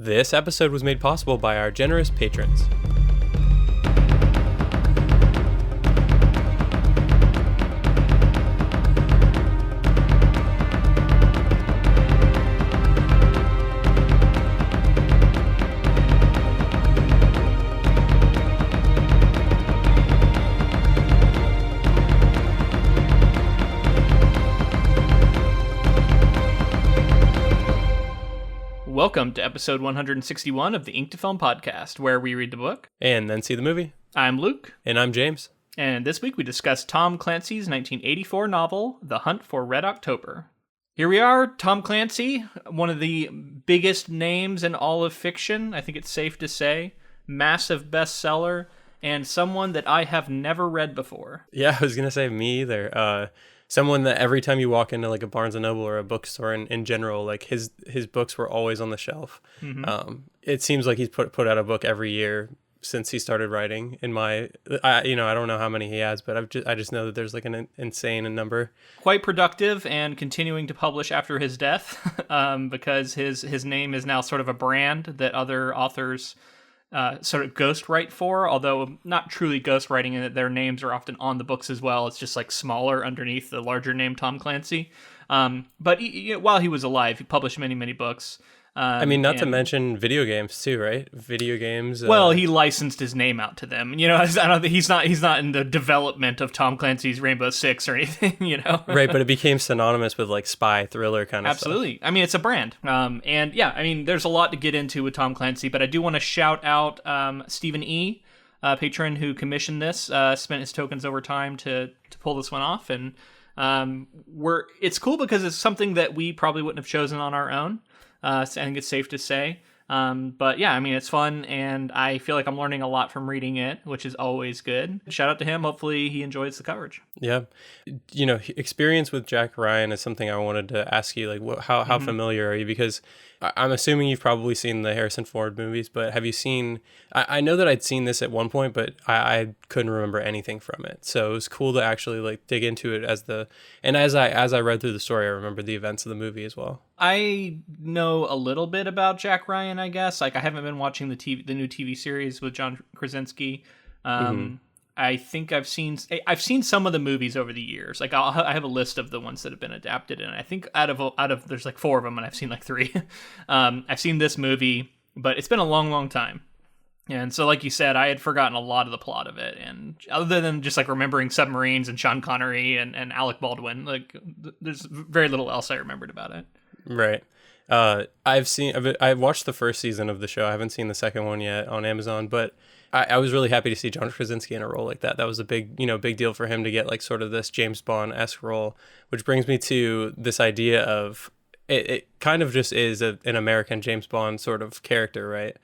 This episode was made possible by our generous patrons. Welcome to episode 161 of the Ink to Film podcast, where we read the book And then see the movie. I'm Luke. And I'm James. And this week we discuss Tom Clancy's 1984 novel, The Hunt for Red October. Here we are, Tom Clancy, one of the biggest names in all of fiction, I think it's safe to say. Massive bestseller, and someone that I have never read before. Yeah, I was going to say me either. Someone that every time you walk into like a Barnes & Noble or a bookstore in general, like his books were always on the shelf. Mm-hmm. It seems like he's put out a book every year since he started writing. I don't know how many he has, but I just know that there's like an insane number. Quite productive and continuing to publish after his death, because his name is now sort of a brand that other authors sort of ghostwrite for, although not truly ghostwriting in that their names are often on the books as well. It's just like smaller underneath the larger name Tom Clancy. But while he was alive, he published many, many books. To mention video games too, right? Video games. Well, he licensed his name out to them. I don't think he's not in the development of Tom Clancy's Rainbow Six or anything. Right, but it became synonymous with like spy thriller kind of Absolutely. stuff. I mean, it's a brand. There's a lot to get into with Tom Clancy, but I do want to shout out Stephen E., patron who commissioned this, spent his tokens over time to pull this one off, and it's cool because it's something that we probably wouldn't have chosen on our own. So I think it's safe to say. But yeah, I mean, it's fun, and I feel like I'm learning a lot from reading it, which is always good. Shout out to him. Hopefully he enjoys the coverage. Yeah. Experience with Jack Ryan is something I wanted to ask you, like, how familiar are you? Because I'm assuming you've probably seen the Harrison Ford movies, but have you seen, I know that I'd seen this at one point, but I couldn't remember anything from it. So it was cool to actually like dig into it as I read through the story, I remember the events of the movie as well. I know a little bit about Jack Ryan, I guess. Like, I haven't been watching the new TV series with John Krasinski. I think I've seen some of the movies over the years. Like, I have a list of the ones that have been adapted, and I think out of there's like 4 of them, and I've seen like 3. I've seen this movie, but it's been a long, long time. And so, like you said, I had forgotten a lot of the plot of it, and other than just like remembering submarines and Sean Connery and Alec Baldwin, like there's very little else I remembered about it. Right. I've watched the first season of the show. I haven't seen the second one yet on Amazon, but I was really happy to see John Krasinski in a role like that. That was a big deal for him to get like sort of this James Bond-esque role, which brings me to this idea of it kind of just is an American James Bond sort of character, right?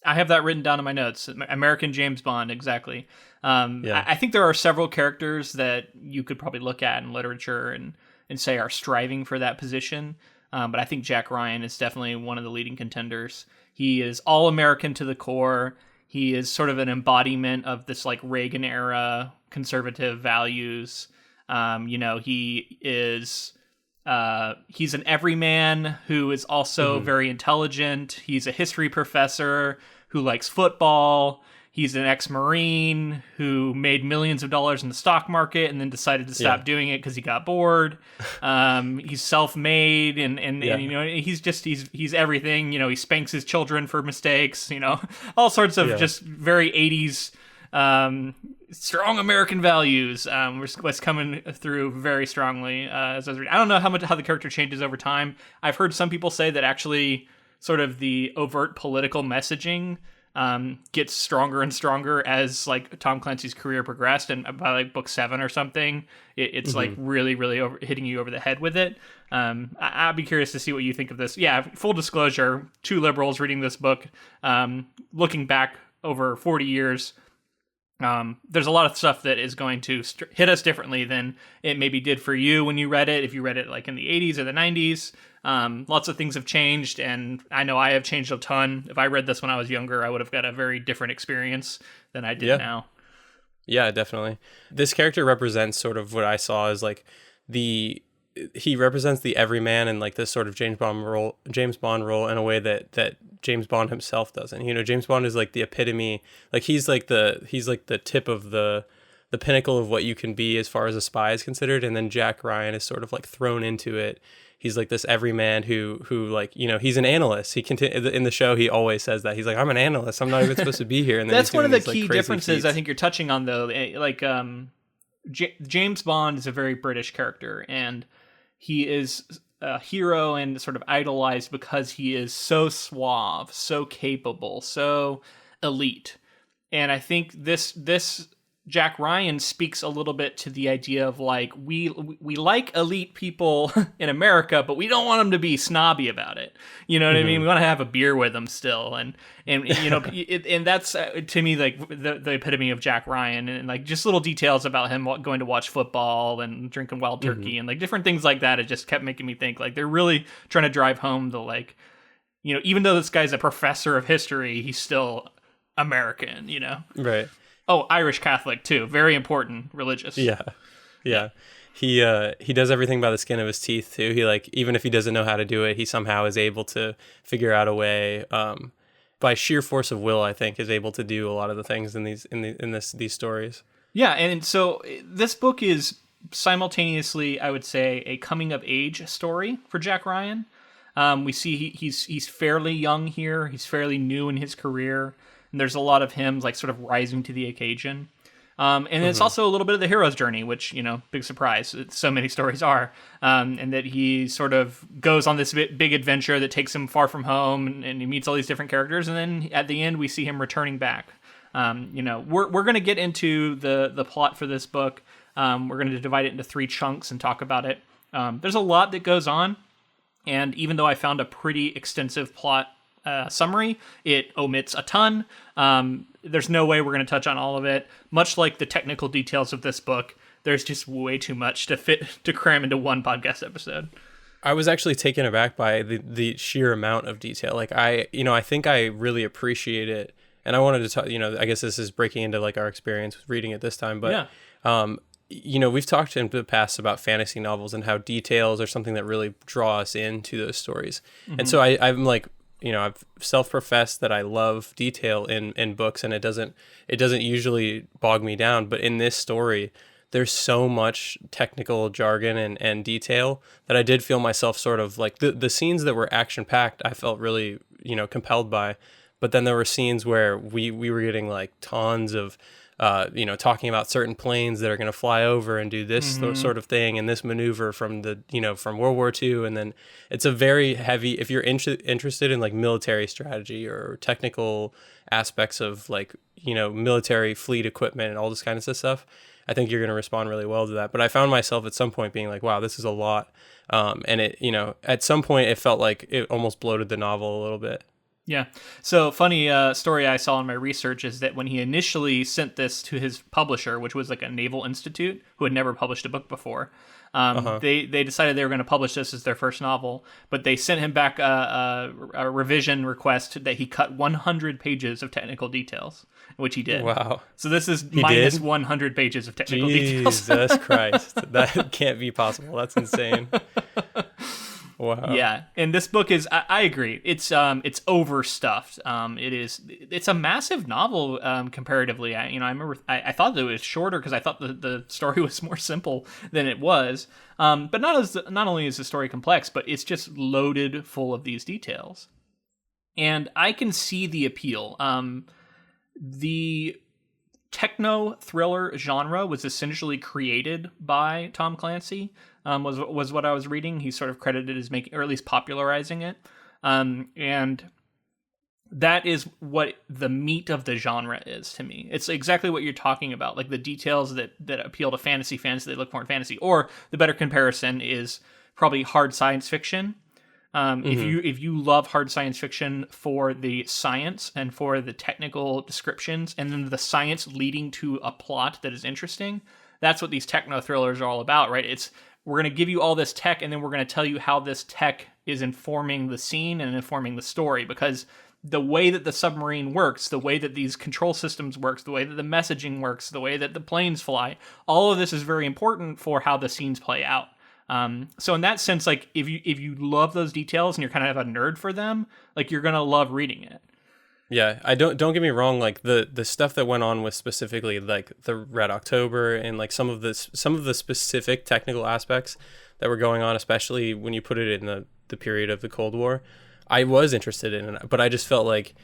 I have that written down in my notes. American James Bond, exactly. Yeah. I think there are several characters that you could probably look at in literature and say are striving for that position. But I think Jack Ryan is definitely one of the leading contenders. He is all American to the core. He is sort of an embodiment of this like Reagan-era conservative values. He is he's an everyman who is also very intelligent. He's a history professor who likes football. He's an ex-Marine who made millions of dollars in the stock market and then decided to stop doing it because he got bored. He's self-made and he's everything. He spanks his children for mistakes. All sorts of just very 80s strong American values. Was coming through very strongly as I was reading. I don't know how the character changes over time. I've heard some people say that actually sort of the overt political messaging gets stronger and stronger as like Tom Clancy's career progressed, and by like book 7 or something, it's like really, really hitting you over the head with it. I'd be curious to see what you think of this. Yeah, full disclosure, 2 liberals reading this book, looking back over 40 years. There's a lot of stuff that is going to hit us differently than it maybe did for you when you read it, if you read it like in the 80s or the 90s. Lots of things have changed, and I know I have changed a ton. If I read this when I was younger, I would have got a very different experience than I did now. Yeah, definitely. This character represents sort of what I saw as like the he represents the everyman in like this sort of James Bond role in a way that James Bond himself doesn't. You know, James Bond is like the epitome, like he's like the tip of the pinnacle of what you can be as far as a spy is considered, and then Jack Ryan is sort of like thrown into it. He's like this everyman who like, you know, he's an analyst. In the show he always says that he's like, I'm an analyst, I'm not even supposed to be here. And then that's one of the key differences I think you're touching on, though. Like James Bond is a very British character, and he is a hero and sort of idolized because he is so suave, so capable, so elite. And I think this Jack Ryan speaks a little bit to the idea of like, we like elite people in America, but we don't want them to be snobby about it. You know what I mean? We want to have a beer with them still. And you know, and that's to me like the epitome of Jack Ryan, and like just little details about him going to watch football and drinking wild turkey and like different things like that. It just kept making me think like they're really trying to drive home the like, you know, even though this guy's a professor of history, he's still American, you know? Right. Oh, Irish Catholic too. Very important, religious. Yeah. He does everything by the skin of his teeth too. He like, even if he doesn't know how to do it, he somehow is able to figure out a way. By sheer force of will, I think, is able to do a lot of the things in these stories. Yeah, and so this book is simultaneously, I would say, a coming of age story for Jack Ryan. We see he's fairly young here. He's fairly new in his career. And there's a lot of him like sort of rising to the occasion. And it's also a little bit of the hero's journey, which, you know, big surprise. So many stories are. And that he sort of goes on this big adventure that takes him far from home, and he meets all these different characters. And then at the end, we see him returning back. You know, we're going to get into the plot for this book. We're going to divide it into 3 chunks and talk about it. There's a lot that goes on. And even though I found a pretty extensive plot summary, it omits a ton. There's no way we're going to touch on all of it. Much like the technical details of this book, there's just way too much to cram into one podcast episode. I was actually taken aback by the sheer amount of detail. Like I think I really appreciate it, and I wanted to talk. You know, I guess this is breaking into like our experience with reading it this time, but you know, we've talked in the past about fantasy novels and how details are something that really draw us into those stories, and so I'm like, you know, I've self-professed that I love detail in books, and it doesn't usually bog me down. But in this story, there's so much technical jargon and detail that I did feel myself sort of like the scenes that were action-packed, I felt really, you know, compelled by. But then there were scenes where we were getting like tons of, you know, talking about certain planes that are going to fly over and do this sort of thing, and this maneuver from from World War II. And then it's a very heavy, if you're interested in like military strategy or technical aspects of like, you know, military fleet equipment and all this kind of stuff, I think you're going to respond really well to that. But I found myself at some point being like, wow, this is a lot. And it, you know, at some point it felt like it almost bloated the novel a little bit. Yeah. So funny story I saw in my research is that when he initially sent this to his publisher, which was like a naval institute who had never published a book before, they decided they were going to publish this as their first novel, but they sent him back a revision request that he cut 100 pages of technical details, which he did. Wow. So this is minus 100 pages of technical details. Jesus Christ. That can't be possible. That's insane. Wow. Yeah, and this book is, I agree, it's overstuffed. It's a massive novel comparatively. I remember I thought that it was shorter because I thought the story was more simple than it was. But not only is the story complex, but it's just loaded full of these details. And I can see the appeal. The techno-thriller genre was essentially created by Tom Clancy. Was what I was reading. He's sort of credited as making, or at least popularizing it. And that is what the meat of the genre is to me. It's exactly what you're talking about, like the details that appeal to fantasy fans that they look for in fantasy. Or the better comparison is probably hard science fiction. If you love hard science fiction for the science and for the technical descriptions, and then the science leading to a plot that is interesting, that's what these techno-thrillers are all about, right? We're going to give you all this tech, and then we're going to tell you how this tech is informing the scene and informing the story, because the way that the submarine works, the way that these control systems works, the way that the messaging works, the way that the planes fly, all of this is very important for how the scenes play out. So in that sense, like if you love those details and you're kind of a nerd for them, like you're gonna love reading it. Yeah, I don't get me wrong, like the stuff that went on with specifically like the Red October and like some of the specific technical aspects that were going on, especially when you put it in the period of the Cold War, I was interested in it, but I just felt like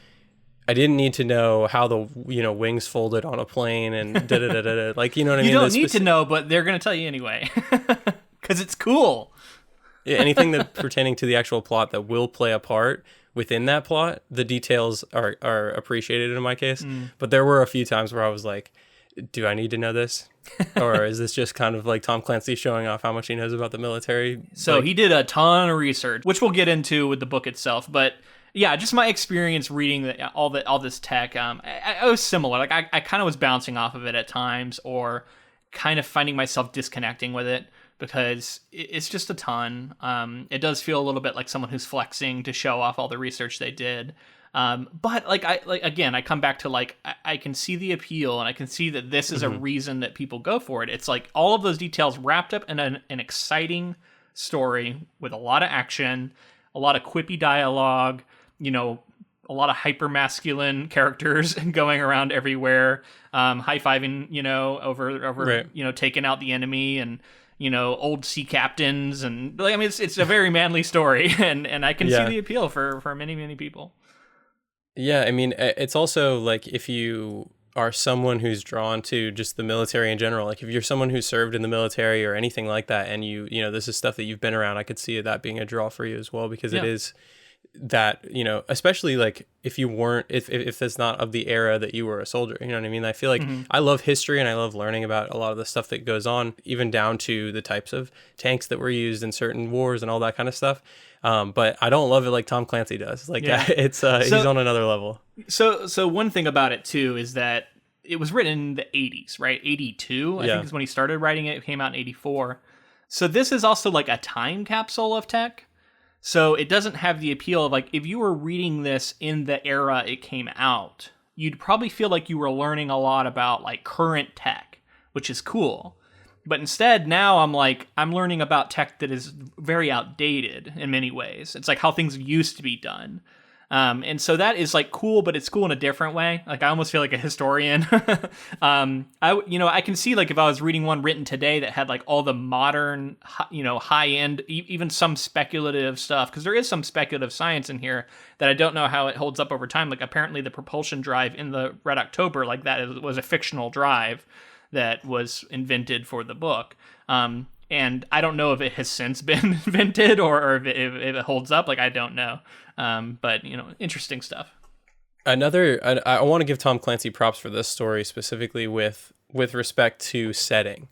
I didn't need to know how the wings folded on a plane and da da da da. Like, you know what I mean? You don't need to know, but they're gonna tell you anyway because it's cool. Yeah, anything that pertaining to the actual plot that will play a part within that plot, the details are appreciated in my case. But there were a few times where I was like, do I need to know this? Or is this just kind of like Tom Clancy showing off how much he knows about the military? So he did a ton of research, which we'll get into with the book itself. But yeah, just my experience reading all this tech, I was similar. Like I kind of was bouncing off of it at times, or kind of finding myself disconnecting with it, because it's just a ton. It does feel a little bit like someone who's flexing to show off all the research they did. But I come back to like, I can see the appeal, and I can see that this is a reason that people go for it. It's like all of those details wrapped up in an exciting story with a lot of action, a lot of quippy dialogue, a lot of hyper masculine characters going around everywhere, high-fiving, over right. Taking out the enemy, and old sea captains, and like, I mean, it's a very manly story, and I can see the appeal for many, many people. Yeah, I mean, it's also like if you are someone who's drawn to just the military in general, like if you're someone who served in the military or anything like that, and this is stuff that you've been around, I could see that being a draw for you as well, because it is that, especially like if you weren't, if that's not of the era that you were a soldier, you know what I mean? I feel like I love history, and I love learning about a lot of the stuff that goes on, even down to the types of tanks that were used in certain wars and all that kind of stuff. But I don't love it like Tom Clancy does. Like it's he's on another level. So one thing about it too is that it was written in the 80s, right? 82, I think is when he started writing it. It came out in 84. So this is also like a time capsule of tech. So it doesn't have the appeal of like, if you were reading this in the era it came out, you'd probably feel like you were learning a lot about like current tech, which is cool. But instead, now I'm learning about tech that is very outdated in many ways. It's like how things used to be done. And so that is like cool, but it's cool in a different way. Like I almost feel like a historian. I can see like if I was reading one written today that had like all the modern, high end, even some speculative stuff, because there is some speculative science in here that I don't know how it holds up over time. Like apparently the propulsion drive in the Red October, like that was a fictional drive that was invented for the book. And I don't know if it has since been invented or if it holds up. Like, I don't know. But, interesting stuff. I want to give Tom Clancy props for this story, specifically with respect to setting,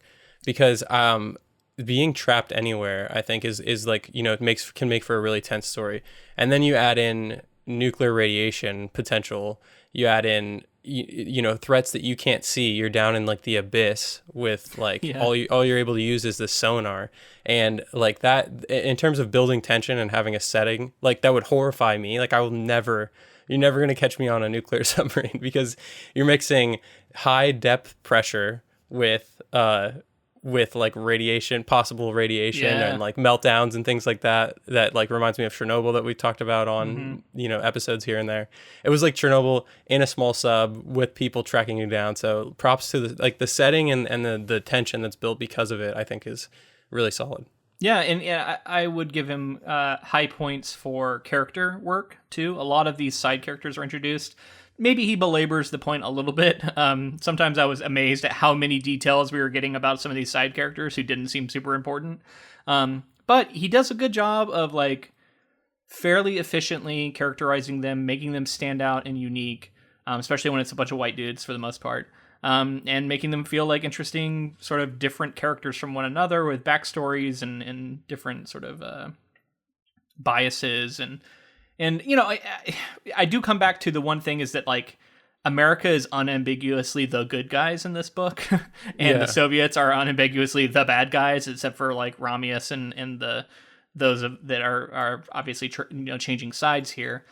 because being trapped anywhere, I think, is like, can make for a really tense story. And then you add in nuclear radiation potential. You add in threats that you can't see. You're down in like the abyss with like all you're able to use is the sonar, and like that in terms of building tension and having a setting like that would horrify me. Like you're never going to catch me on a nuclear submarine, because you're mixing high depth pressure with like possible radiation and like meltdowns and things like that like reminds me of Chernobyl that we talked about on episodes here and there. It was like Chernobyl in a small sub with people tracking you down. So props to the setting and the tension that's built because of it, I think is really solid. Yeah, and I would give him high points for character work too. A lot of these side characters are introduced. Maybe he belabors the point a little bit. Sometimes I was amazed at how many details we were getting about some of these side characters who didn't seem super important. But he does a good job of like fairly efficiently characterizing them, making them stand out and unique, especially when it's a bunch of white dudes for the most part, and making them feel like interesting, sort of different characters from one another with backstories and different sort of biases and I do come back to the one thing is that like America is unambiguously the good guys in this book, and the Soviets are unambiguously the bad guys, except for like Ramius and those that are obviously changing sides here.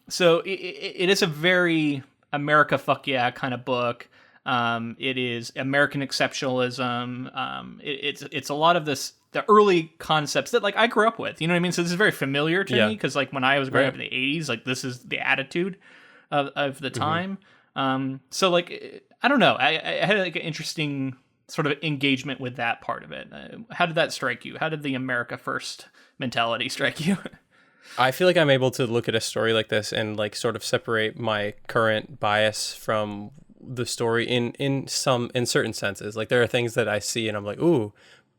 So it is a very America fuck yeah kind of book. It is American exceptionalism. It's a lot of the early concepts that like I grew up with. You know what I mean? So this is very familiar to me because like when I was growing up in the 80s, like this is the attitude of the time. So like I don't know. I had like an interesting sort of engagement with that part of it. How did that strike you? How did the America First mentality strike you? I feel like I'm able to look at a story like this and like sort of separate my current bias from the story in certain senses. Like there are things that I see and I'm like, ooh,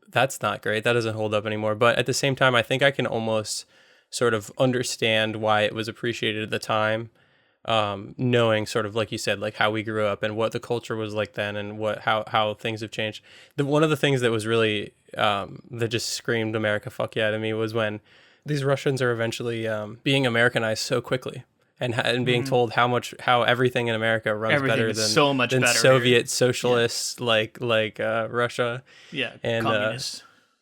that's not great. That doesn't hold up anymore. But at the same time, I think I can almost sort of understand why it was appreciated at the time. Knowing sort of like you said, like how we grew up and what the culture was like then and how things have changed. One of the things that was really that just screamed America fuck yeah to me was when these Russians are eventually being Americanized so quickly and being told how everything in America runs better than so much than better Soviet here. socialists like Russia and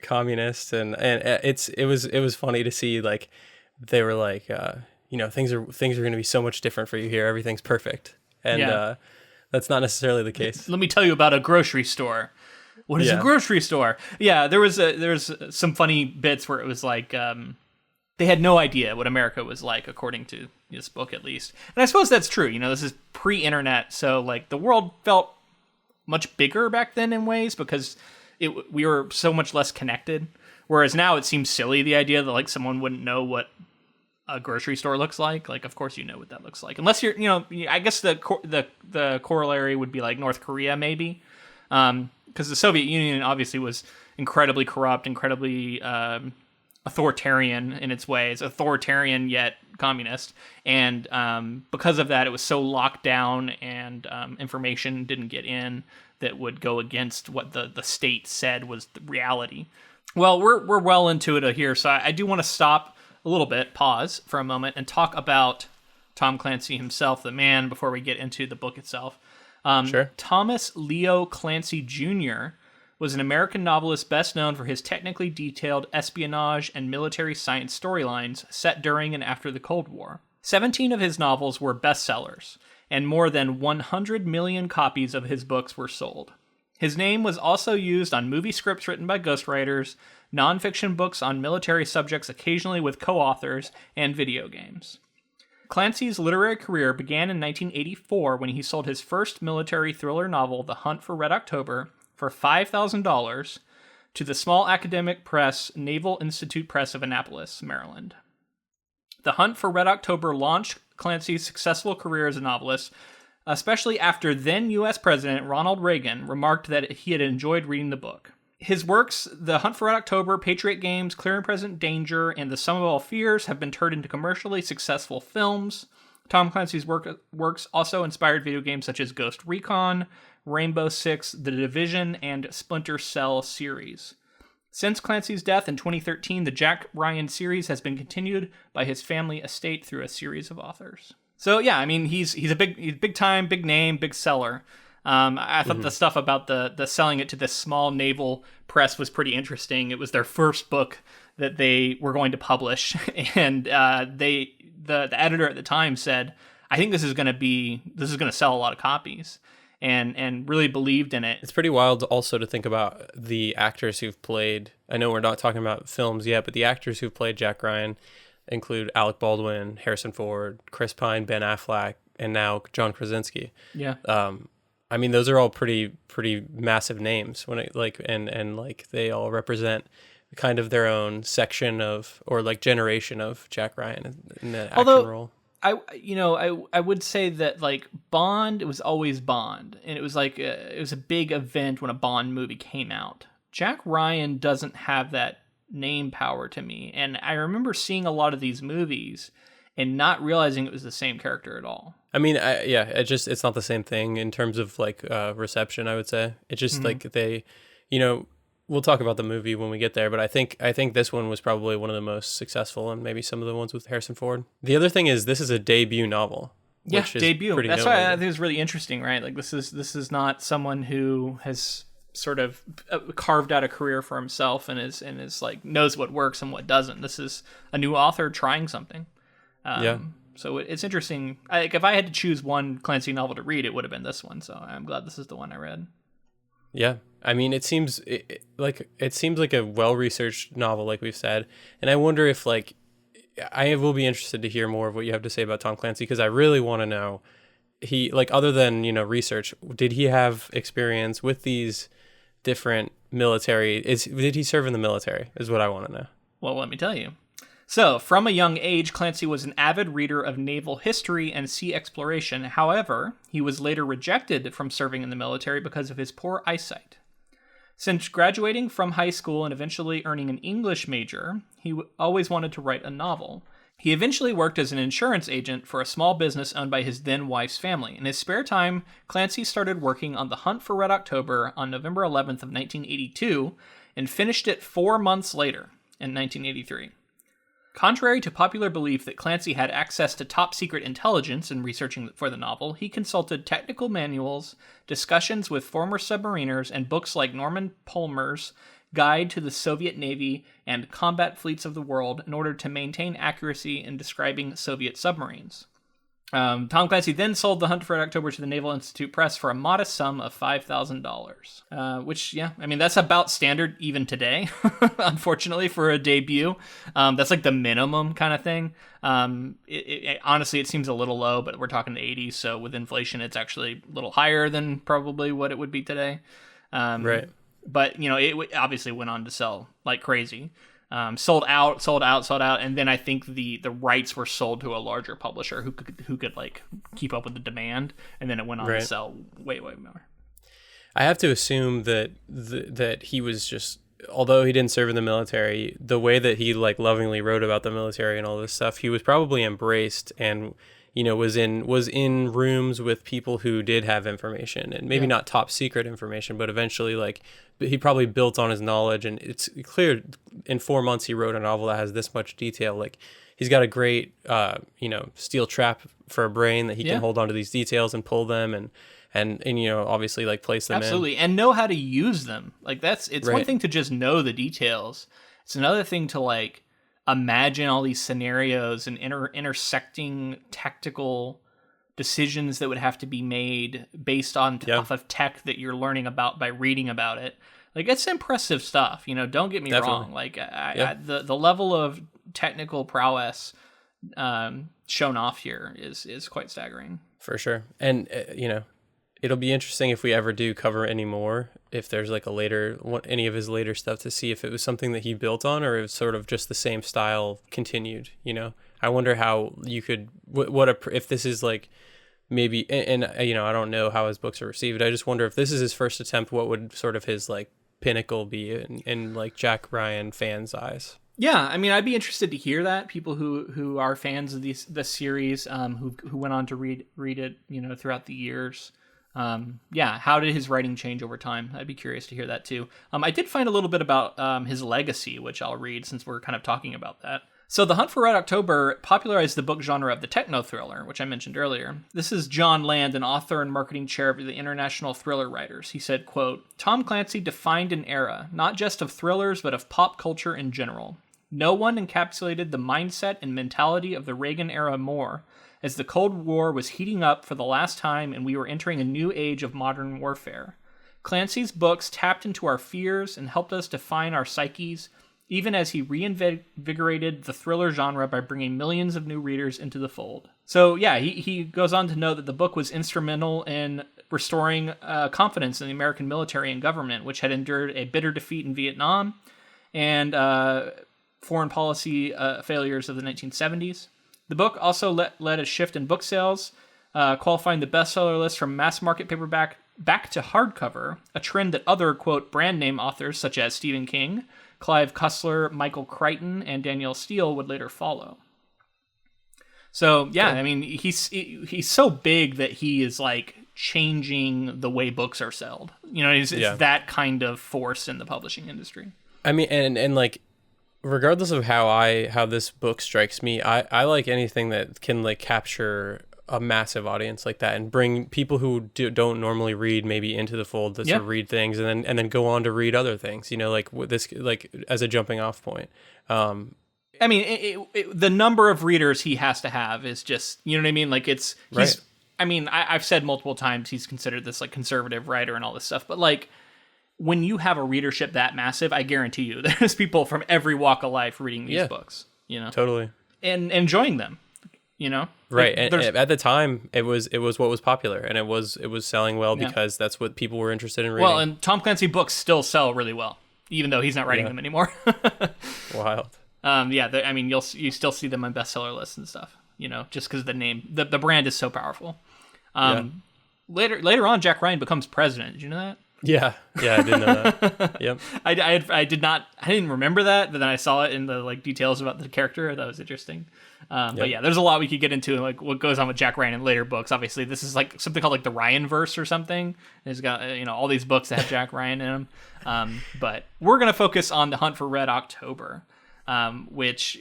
communists and it was funny to see like they were like things are going to be so much different for you here. Everything's perfect. And that's not necessarily the case. Let me tell you about a grocery store. What is a grocery store? Yeah, there's some funny bits where it was like they had no idea what America was like, according to this book at least. And I suppose that's true. This is pre-internet, so like the world felt much bigger back then in ways because we were so much less connected. Whereas now it seems silly, the idea that like someone wouldn't know what a grocery store looks like. Like, of course you know what that looks like. Unless you're, I guess the corollary would be like North Korea maybe. Because the Soviet Union obviously was incredibly corrupt, incredibly authoritarian in its ways, authoritarian yet communist. And because of that, it was so locked down and information didn't get in that would go against what the state said was the reality. Well, we're well into it here, so I do want to stop a little bit, pause for a moment, and talk about Tom Clancy himself, the man, before we get into the book itself. Sure. Thomas Leo Clancy Jr. was an American novelist best known for his technically detailed espionage and military science storylines set during and after the Cold War. 17 of his novels were bestsellers, and more than 100 million copies of his books were sold. His name was also used on movie scripts written by ghostwriters, nonfiction books on military subjects occasionally with co-authors, and video games. Clancy's literary career began in 1984 when he sold his first military thriller novel, The Hunt for Red October, for $5,000 to the small academic press Naval Institute Press of Annapolis, Maryland. The Hunt for Red October launched Clancy's successful career as a novelist, especially after then U.S. President Ronald Reagan remarked that he had enjoyed reading the book. His works, The Hunt for Red October, Patriot Games, Clear and Present Danger, and The Sum of All Fears have been turned into commercially successful films. Tom Clancy's works also inspired video games such as Ghost Recon, Rainbow Six, The Division, and Splinter Cell series. Since Clancy's death in 2013, the Jack Ryan series has been continued by his family estate through a series of authors. So yeah, I mean, he's a big time, big name, big seller. I thought the stuff about the selling it to this small naval press was pretty interesting. It was their first book that they were going to publish, and the editor at the time said, "I think this is going to sell a lot of copies," and really believed in it. It's pretty wild also to think about the actors who've played. I know we're not talking about films yet, but the actors who've played Jack Ryan include Alec Baldwin, Harrison Ford, Chris Pine, Ben Affleck, and now John Krasinski. Yeah. I mean, those are all pretty massive names when it and they all represent kind of their own section of or like generation of Jack Ryan in that action role. I would say that like Bond, it was always Bond, and it was like it was a big event when a Bond movie came out. Jack Ryan doesn't have that name power to me, and I remember seeing a lot of these movies and not realizing it was the same character at all. I mean, it's not the same thing in terms of like reception, I would say. It's just like they, we'll talk about the movie when we get there, but I think this one was probably one of the most successful, and maybe some of the ones with Harrison Ford. The other thing is this is a debut novel. Yeah, debut. That's why I think it's really interesting, right? Like this is not someone who has sort of carved out a career for himself and is like knows what works and what doesn't. This is a new author trying something. So it's interesting. Like, if I had to choose one Clancy novel to read, it would have been this one. So I'm glad this is the one I read. Yeah. I mean, it seems like a well-researched novel, like we've said. And I wonder if, like, I will be interested to hear more of what you have to say about Tom Clancy, because I really want to know, he, like, other than, research, did he have experience with these different military, did he serve in the military, is what I want to know. Well, let me tell you. So, from a young age, Clancy was an avid reader of naval history and sea exploration. However, he was later rejected from serving in the military because of his poor eyesight. Since graduating from high school and eventually earning an English major, he always wanted to write a novel. He eventually worked as an insurance agent for a small business owned by his then-wife's family. In his spare time, Clancy started working on The Hunt for Red October on November 11th of 1982 and finished it 4 months later in 1983. Contrary to popular belief that Clancy had access to top-secret intelligence in researching for the novel, he consulted technical manuals, discussions with former submariners, and books like Norman Palmer's Guide to the Soviet Navy and Combat Fleets of the World in order to maintain accuracy in describing Soviet submarines. Tom Clancy then sold The Hunt for Red October to the Naval Institute Press for a modest sum of $5,000, which, yeah, I mean, that's about standard even today, unfortunately, for a debut. That's like the minimum kind of thing. Honestly, it seems a little low, but we're talking the 80s, so with inflation, it's actually a little higher than probably what it would be today. Right. But, it obviously went on to sell like crazy. Sold out, and then I think the rights were sold to a larger publisher who could like keep up with the demand, and then it went on to sell way more. I have to assume that that he was just, although he didn't serve in the military, the way that he like lovingly wrote about the military and all this stuff, he was probably embraced and was in rooms with people who did have information, and maybe not top secret information, but eventually like he probably built on his knowledge. And it's clear in 4 months he wrote a novel that has this much detail. Like, he's got a great steel trap for a brain that he can hold on to these details and pull them and obviously like place them absolutely, and know how to use them. Like, it's one thing to just know the details. It's another thing to like imagine all these scenarios and intersecting tactical decisions that would have to be made based on off of tech that you're learning about by reading about it. Like, it's impressive stuff. Don't get me wrong. Like, the level of technical prowess shown off here is quite staggering. For sure. And it'll be interesting if we ever do cover any more, if there's like any of his later stuff, to see if it was something that he built on or it was sort of just the same style continued. I wonder how you could, if this is like maybe, and I don't know how his books are received. I just wonder if this is his first attempt, what would sort of his like pinnacle be in like Jack Ryan fans' eyes? Yeah, I mean, I'd be interested to hear that. People who are fans of the series, who went on to read it, throughout the years. How did his writing change over time? I'd be curious to hear that too. I did find a little bit about his legacy, which I'll read since we're kind of talking about that. So The Hunt for Red October popularized the book genre of the techno-thriller, which I mentioned earlier. This is John Land, an author and marketing chair of the International Thriller Writers. He said, quote, "Tom Clancy defined an era, not just of thrillers, but of pop culture in general. No one encapsulated the mindset and mentality of the Reagan-era more, as the Cold War was heating up for the last time and we were entering a new age of modern warfare. Clancy's books tapped into our fears and helped us define our psyches, even as he reinvigorated the thriller genre by bringing millions of new readers into the fold." So yeah, he goes on to note that the book was instrumental in restoring confidence in the American military and government, which had endured a bitter defeat in Vietnam and foreign policy failures of the 1970s. The book also led a shift in book sales, qualifying the bestseller list from mass market paperback back to hardcover, a trend that other, quote, brand name authors such as Stephen King, Clive Cussler, Michael Crichton, and Danielle Steele would later follow. So, yeah, I mean, he's so big that he is, like, changing the way books are sold. It's that kind of force in the publishing industry. I mean, and like, regardless of how this book strikes me, I like anything that can like capture a massive audience like that and bring people who don't normally read maybe into the fold to sort of read things and then go on to read other things, like this, like as a jumping off point. I mean, the number of readers he has to have is just, you know what I mean? Like he's, right. I mean, I've said multiple times he's considered this like conservative writer and all this stuff, but like when you have a readership that massive, I guarantee you there's people from every walk of life reading these books, you know? Totally. And enjoying them, you know? Right. Like, and at the time it was what was popular, and it was selling well because that's what people were interested in reading. Well, and Tom Clancy books still sell really well, even though he's not writing them anymore. Wild. I mean, you still see them on bestseller lists and stuff, you know, just because the name, the brand is so powerful. Later on, Jack Ryan becomes president. Did you know that? Yeah, I did know that. Yep. I didn't remember that, but then I saw it in the like details about the character. I thought it was interesting. But yeah, there's a lot we could get into, like what goes on with Jack Ryan in later books. Obviously, this is like something called like the Ryan verse or something. It's got all these books that have Jack Ryan in them. But we're gonna focus on The Hunt for Red October, which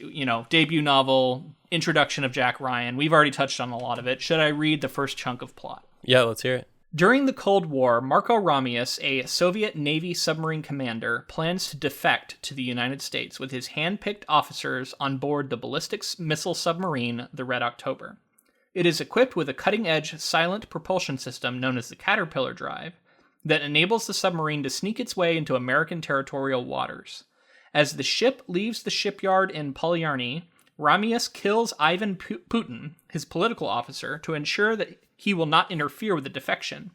debut novel, introduction of Jack Ryan. We've already touched on a lot of it. Should I read the first chunk of plot? Yeah, let's hear it. During the Cold War, Marco Ramius, a Soviet Navy submarine commander, plans to defect to the United States with his hand-picked officers on board the ballistic missile submarine, the Red October. It is equipped with a cutting-edge silent propulsion system known as the Caterpillar Drive that enables the submarine to sneak its way into American territorial waters. As the ship leaves the shipyard in Polyarny, Ramius kills Ivan Putin, his political officer, to ensure that he will not interfere with the defection.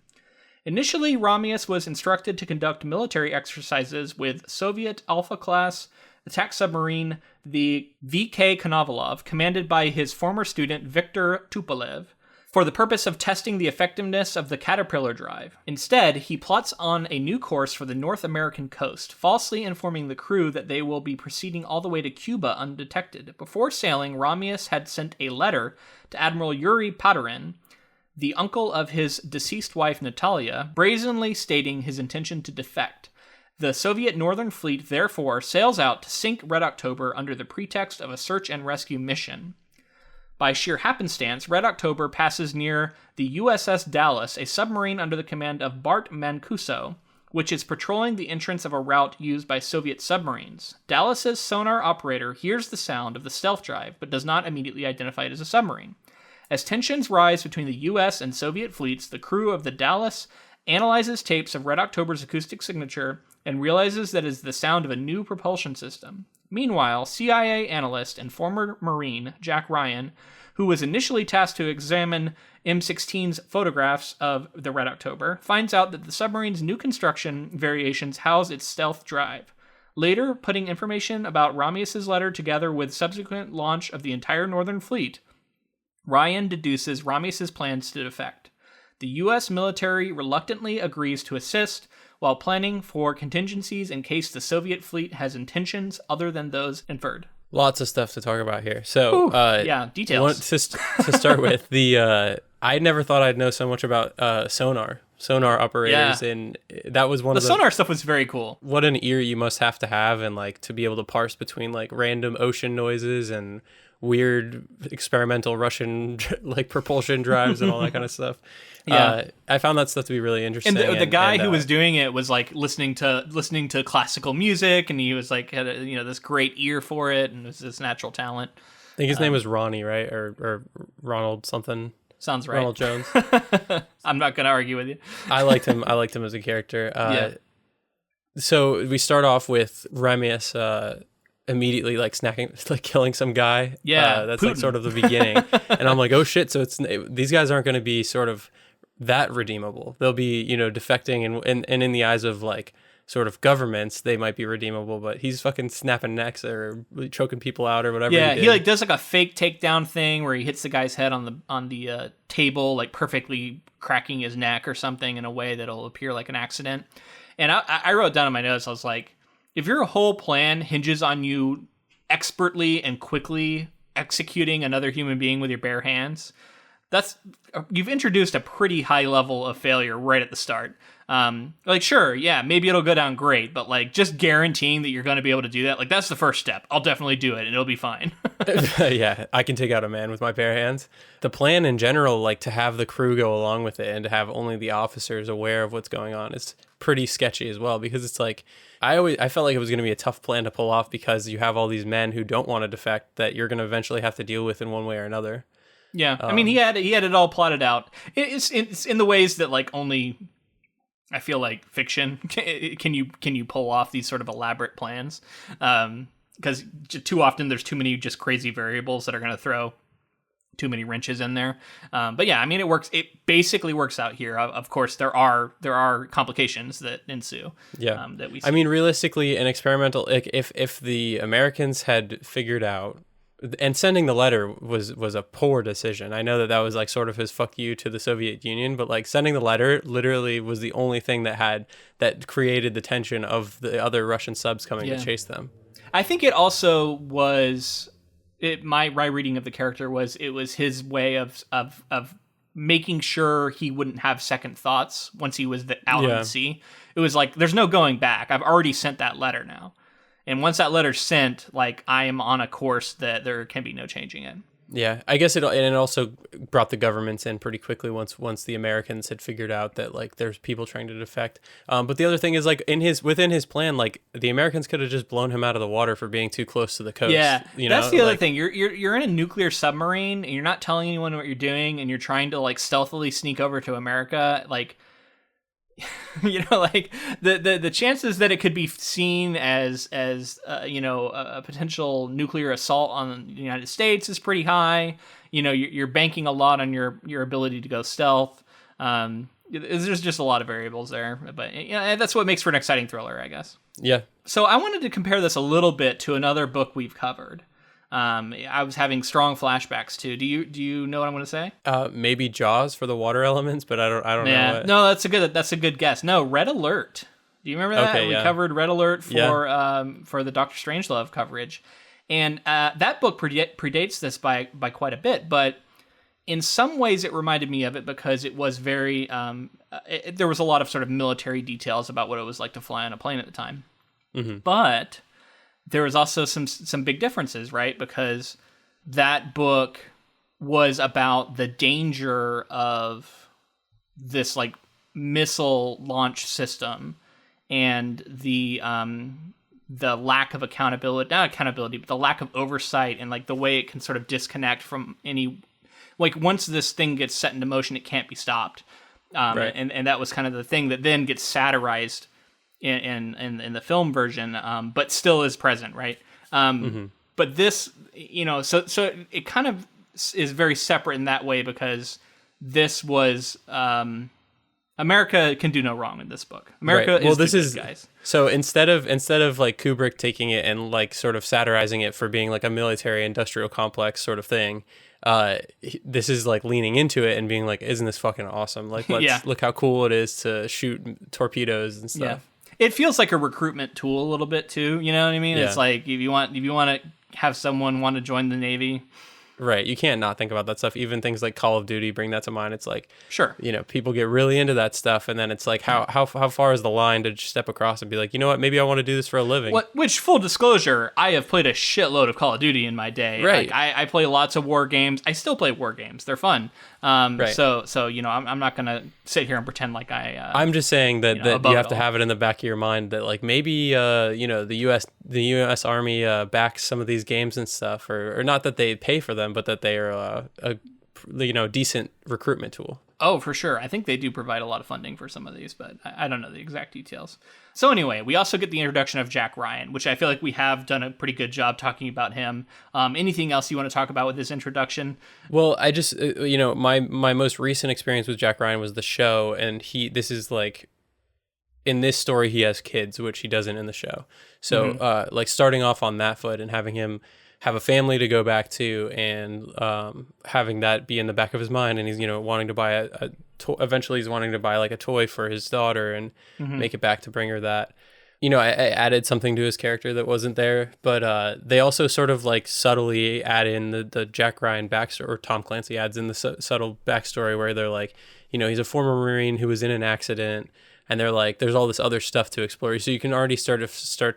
Initially, Ramius was instructed to conduct military exercises with Soviet Alpha-class attack submarine, the V.K. Konovalov, commanded by his former student Viktor Tupolev, for the purpose of testing the effectiveness of the Caterpillar Drive. Instead, he plots on a new course for the North American coast, falsely informing the crew that they will be proceeding all the way to Cuba undetected. Before sailing, Ramius had sent a letter to Admiral Yuri Padarin, the uncle of his deceased wife Natalia, brazenly stating his intention to defect. The Soviet Northern Fleet therefore sails out to sink Red October under the pretext of a search and rescue mission. By sheer happenstance, Red October passes near the USS Dallas, a submarine under the command of Bart Mancuso, which is patrolling the entrance of a route used by Soviet submarines. Dallas's sonar operator hears the sound of the stealth drive, but does not immediately identify it as a submarine. As tensions rise between the U.S. and Soviet fleets, the crew of the Dallas analyzes tapes of Red October's acoustic signature and realizes that it is the sound of a new propulsion system. Meanwhile, CIA analyst and former Marine Jack Ryan, who was initially tasked to examine M16's photographs of the Red October, finds out that the submarine's new construction variations house its stealth drive. Later, putting information about Ramius's letter together with subsequent launch of the entire Northern Fleet, Ryan deduces Ramius's plans to defect. The U.S. military reluctantly agrees to assist, while planning for contingencies in case the Soviet fleet has intentions other than those inferred. Lots of stuff to talk about here. So, details. To start with, I never thought I'd know so much about sonar operators, and that was one of the sonar stuff was very cool. What an ear you must have to have, and like to be able to parse between like random ocean noises and weird experimental Russian like propulsion drives and all that kind of stuff. I found that stuff to be really interesting. And the guy who was doing it was like listening to classical music, and he was like had this great ear for it, and it was this natural talent. I think his name was Ronnie, right, or Ronald something. Sounds right. Ronald Jones. I'm not gonna argue with you. I liked him as a character. So we start off with Ramius immediately like killing some guy. That's Putin. Like sort of the beginning. And I'm like, oh shit, so these guys aren't going to be sort of that redeemable. They'll be defecting, and in the eyes of like sort of governments they might be redeemable, but he's fucking snapping necks or choking people out or whatever. He like does like a fake takedown thing where he hits the guy's head on the table, like perfectly cracking his neck or something in a way that'll appear like an accident. And I wrote down in my notes, I was like, if your whole plan hinges on you expertly and quickly executing another human being with your bare hands, you've introduced a pretty high level of failure right at the start. Maybe it'll go down great, but like just guaranteeing that you're going to be able to do that, like that's the first step. I'll definitely do it and it'll be fine. Yeah, I can take out a man with my bare hands. The plan in general, like to have the crew go along with it and to have only the officers aware of what's going on, is pretty sketchy as well, because it's like I felt like it was going to be a tough plan to pull off, because you have all these men who don't want to defect that you're going to eventually have to deal with in one way or another. Yeah, I mean, he had it all plotted out. It's in the ways that like only I feel like fiction can you pull off these sort of elaborate plans, because too often there's too many just crazy variables that are going to throw too many wrenches in there. But yeah, I mean, it works. It basically works out here. Of course, there are complications that ensue. Yeah, that we see. I mean, realistically, an experimental, like, if the Americans had figured out, and sending the letter was a poor decision. I know that was like sort of his fuck you to the Soviet Union, but like sending the letter literally was the only thing that created the tension of the other Russian subs coming to chase them. I think it also was my reading of the character was it was his way of making sure he wouldn't have second thoughts once he was out on the sea. It was like, there's no going back. I've already sent that letter now. And once that letter's sent, like, I am on a course that there can be no changing it. Yeah, I guess it also brought the governments in pretty quickly once the Americans had figured out that like there's people trying to defect. But the other thing is, like, within his plan, like the Americans could have just blown him out of the water for being too close to the coast. Yeah, that's the other like, thing. You're in a nuclear submarine and you're not telling anyone what you're doing, and you're trying to like stealthily sneak over to America, like. Like the chances that it could be seen as a potential nuclear assault on the United States is pretty high. You're banking a lot on your ability to go stealth. There's just a lot of variables there, but that's what makes for an exciting thriller, I guess. Yeah. So I wanted to compare this a little bit to another book we've covered. I was having strong flashbacks too. Do you know what I'm going to say? Maybe Jaws for the water elements, but I don't know. What... No, that's a good guess. No, Red Alert. Do you remember that? Okay, we covered Red Alert for the Dr. Strangelove coverage, and that book predates this by quite a bit. But in some ways, it reminded me of it because it was very there was a lot of sort of military details about what it was like to fly on a plane at the time, but there was also some big differences, right? Because that book was about the danger of this like missile launch system and the lack of accountability, not accountability, but the lack of oversight and like the way it can sort of disconnect from any, like once this thing gets set into motion, it can't be stopped. Right. And that was kind of the thing that then gets satirized in the film version, but still is present, right? But this, so it kind of is very separate in that way because this was America can do no wrong in this book. America right. Well, is this the is good guys. So instead of like Kubrick taking it and like sort of satirizing it for being like a military industrial complex sort of thing, this is like leaning into it and being like, isn't this fucking awesome? Like, let's look how cool it is to shoot torpedoes and stuff. Yeah. It feels like a recruitment tool a little bit too. You know what I mean? Yeah. It's like if you want to have someone want to join the Navy. Right. You can't not think about that stuff. Even things like Call of Duty bring that to mind. It's like, sure, people get really into that stuff. And then it's like, how far is the line to just step across and be like, you know what, maybe I want to do this for a living. Which, full disclosure, I have played a shitload of Call of Duty in my day. Right. Like, I play lots of war games. I still play war games. They're fun. Right. So I'm not going to sit here and pretend like I'm just saying that you have to have it in the back of your mind that like maybe, the U.S. Army backs some of these games and stuff, or not that they pay for them, but that they are a decent recruitment tool. Oh, for sure. I think they do provide a lot of funding for some of these, but I don't know the exact details. So anyway, we also get the introduction of Jack Ryan, which I feel like we have done a pretty good job talking about him. Anything else you want to talk about with this introduction? Well, I just, my most recent experience with Jack Ryan was the show, and this is like, in this story, he has kids, which he doesn't in the show. So like starting off on that foot and having him have a family to go back to, and having that be in the back of his mind, and he's wanting to buy eventually he's wanting to buy like a toy for his daughter and make it back to bring her that. I added something to his character that wasn't there, but they also sort of like subtly add in the Jack Ryan backstory, or Tom Clancy adds in the subtle backstory where they're like, he's a former Marine who was in an accident. and they're like, there's all this other stuff to explore. So you can already start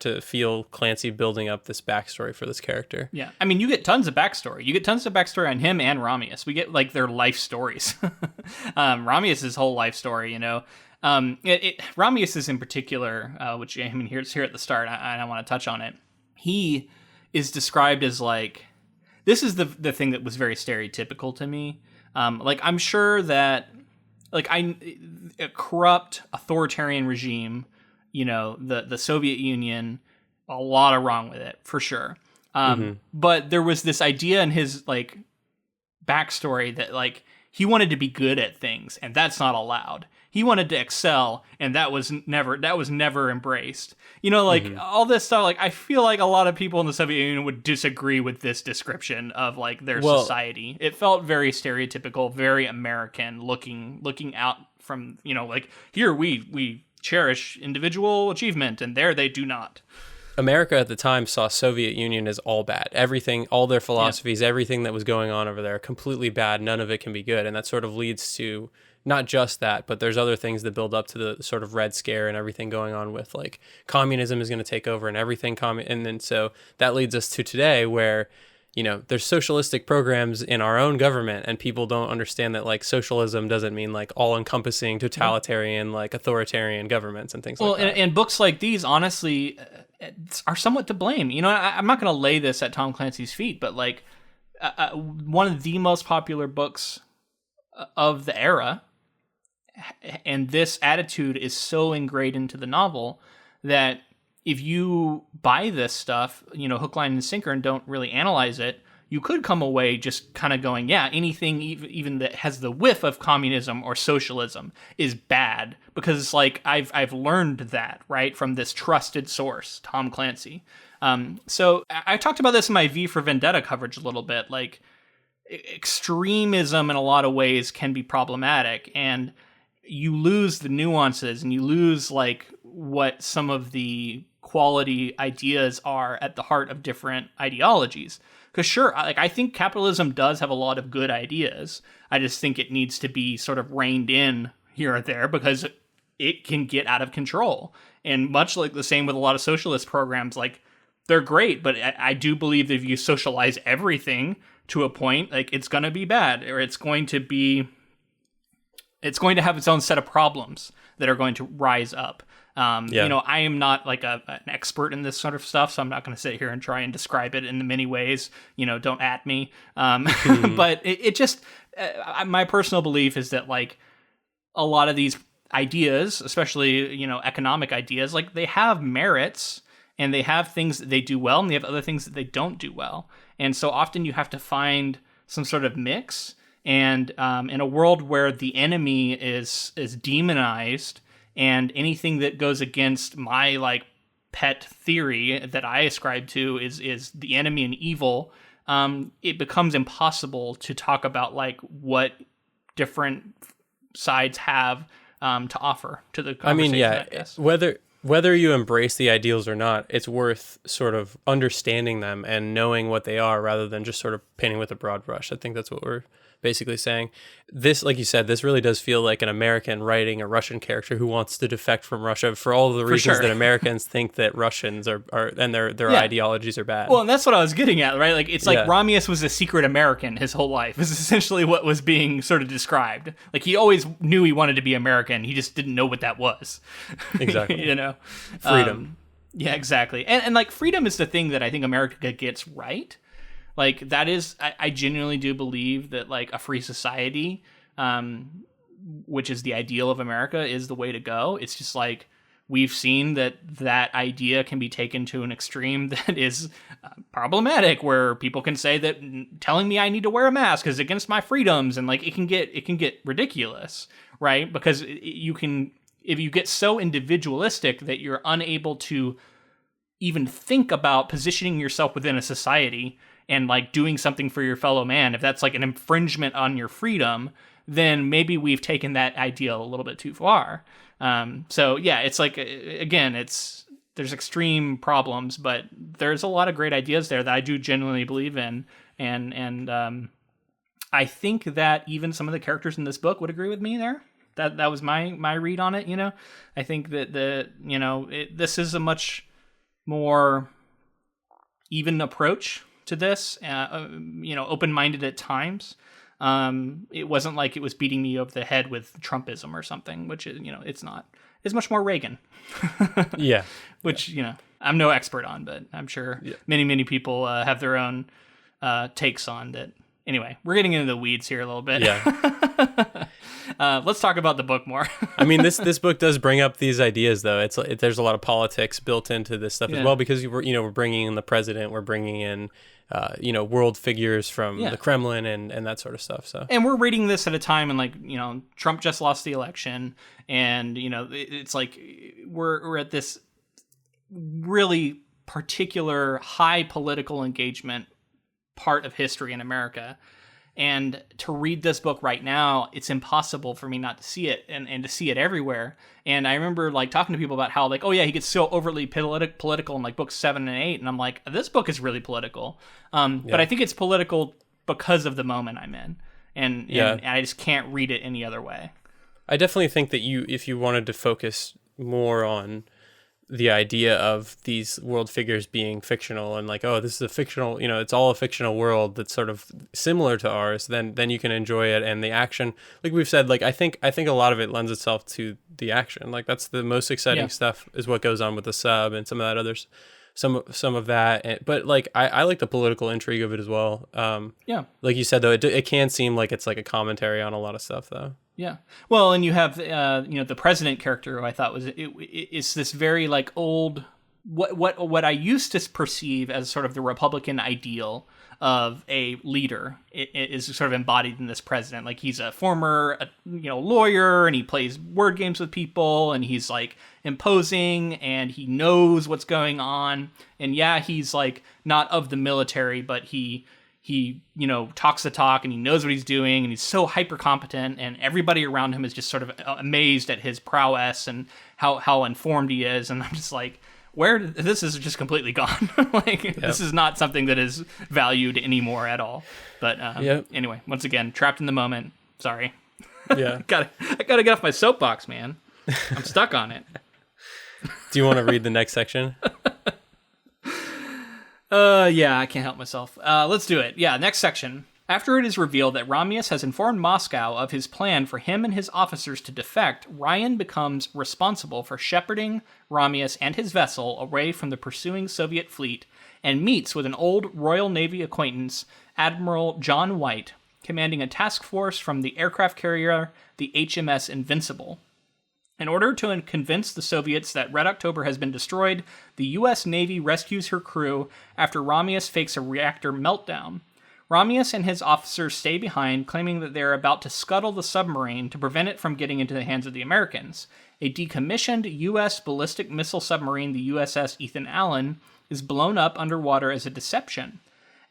to feel Clancy building up this backstory for this character. Yeah, I mean, you get tons of backstory. You get tons of backstory on him and Romius. We get like their life stories. Romius's whole life story, you know. Romius's in particular, which I mean, here's here at the start. I want to touch on it. He is described as like, this is the thing that was very stereotypical to me. Like, I'm sure that like a corrupt authoritarian regime, you know, the Soviet Union, a lot of wrong with it for sure. But there was this idea in his like backstory that like he wanted to be good at things, and that's not allowed. He wanted to excel, and that was never embraced. You know, like all this stuff. Like, I feel like a lot of people in the Soviet Union would disagree with this description of like their society. It felt very stereotypical, very American, looking out from, you know, like, here we cherish individual achievement, and there they do not. America at the time saw Soviet Union as all bad. Everything, all their philosophies, everything that was going on over there, completely bad. None of it can be good, and that sort of leads to not just that, but there's other things that build up to the sort of Red Scare and everything going on with like communism is going to take over and everything. And then so that leads us to today where, you know, there's socialistic programs in our own government, and people don't understand that like socialism doesn't mean like all encompassing totalitarian, like authoritarian governments and things like that. And books like these, honestly, are somewhat to blame. You know, I'm not going to lay this at Tom Clancy's feet, but like one of the most popular books of the era, and this attitude is so ingrained into the novel that if you buy this stuff, you know, hook, line, and sinker, and don't really analyze it, you could come away just kind of going, yeah, anything even that has the whiff of communism or socialism is bad, because it's like I've learned that, right, from this trusted source, Tom Clancy. So I talked about this in my V for Vendetta coverage a little bit. Like, extremism in a lot of ways can be problematic, and you lose the nuances, and you lose like what some of the quality ideas are at the heart of different ideologies. Because sure, like, I think capitalism does have a lot of good ideas. I just think it needs to be sort of reined in here or there, because it can get out of control. And much like the same with a lot of socialist programs, like, they're great, but I do believe that if you socialize everything to a point, like, it's going to be bad, or it's going to have its own set of problems that are going to rise up. You know, I am not like an expert in this sort of stuff, so I'm not going to sit here and try and describe it in the many ways. You know, don't at me. But it just, my personal belief is that like a lot of these ideas, especially, you know, economic ideas, like, they have merits, and they have things that they do well, and they have other things that they don't do well. And so often you have to find some sort of mix. And in a world where the enemy is demonized, and anything that goes against my like pet theory that I ascribe to is the enemy and evil, it becomes impossible to talk about like what different sides have to offer to the conversation. I mean, yeah, whether you embrace the ideals or not, it's worth sort of understanding them and knowing what they are, rather than just sort of painting with a broad brush. I think that's what we're basically saying. This, like you said, this really does feel like an American writing a Russian character who wants to defect from Russia for all of the reasons that Americans think that Russians are and their ideologies are bad. Well, and that's what I was getting at, right? Like, it's like Romius was a secret American his whole life, is essentially what was being sort of described. Like, he always knew he wanted to be American, he just didn't know what that was. Exactly. You know? Freedom. Yeah, exactly. And like, freedom is the thing that I think America gets right. Like, that is, I genuinely do believe that like a free society, which is the ideal of America, is the way to go. It's just like, we've seen that idea can be taken to an extreme that is problematic, where people can say that telling me I need to wear a mask is against my freedoms, and like, it can get ridiculous, right? Because if you get so individualistic that you're unable to even think about positioning yourself within a society and like doing something for your fellow man, if that's like an infringement on your freedom, then maybe we've taken that ideal a little bit too far. So yeah, it's like, again, there's extreme problems, but there's a lot of great ideas there that I do genuinely believe in. And I think that even some of the characters in this book would agree with me there. That was my read on it. I think that this is a much more even approach to this. Open-minded at times. It wasn't like it was beating me over the head with Trumpism or something, which is, it's not. It's much more Reagan. Yeah. Which, I'm no expert on, but I'm sure many people have their own takes on that. Anyway, we're getting into the weeds here a little bit. Yeah. Let's talk about the book more. I mean, this book does bring up these ideas, though. There's a lot of politics built into this stuff as well, because we're bringing in the president, we're bringing in world figures from the Kremlin and that sort of stuff. So, and we're reading this at a time when Trump just lost the election, and it's like we're at this really particular high political engagement part of history in America. And to read this book right now, it's impossible for me not to see it and to see it everywhere. And I remember talking to people about how he gets so overtly political in books 7 and 8. And I'm like, this book is really political. But I think it's political because of the moment I'm in. And I just can't read it any other way. I definitely think that if you wanted to focus more on the idea of these world figures being fictional and this is a fictional, it's all a fictional world that's sort of similar to ours, then you can enjoy it. And the action, like we've said, I think a lot of it lends itself to the action. That's the most exciting stuff is what goes on with the sub and some of that others, some of that. But I like the political intrigue of it as well. Like you said, though, it can seem like it's a commentary on a lot of stuff, though. Yeah. Well, and you have the president character, who I thought it's this very old what I used to perceive as sort of the Republican ideal of a leader is sort of embodied in this president. He's a former lawyer, and he plays word games with people, and he's imposing, and he knows what's going on. And he's not of the military, but he talks the talk, and he knows what he's doing, and he's so hyper competent, and everybody around him is just sort of amazed at his prowess and how informed he is. And I'm just this is just completely gone. This is not something that is valued anymore at all. But anyway, once again, trapped in the moment. Sorry. Yeah. I gotta get off my soapbox, man. I'm stuck on it. Do you want to read the next section? I can't help myself. Let's do it. Yeah, next section. After it is revealed that Ramius has informed Moscow of his plan for him and his officers to defect, Ryan becomes responsible for shepherding Ramius and his vessel away from the pursuing Soviet fleet and meets with an old Royal Navy acquaintance, Admiral John White, commanding a task force from the aircraft carrier, the HMS Invincible. In order to convince the Soviets that Red October has been destroyed, the U.S. Navy rescues her crew after Ramius fakes a reactor meltdown. Ramius and his officers stay behind, claiming that they are about to scuttle the submarine to prevent it from getting into the hands of the Americans. A decommissioned U.S. ballistic missile submarine, the USS Ethan Allen, is blown up underwater as a deception.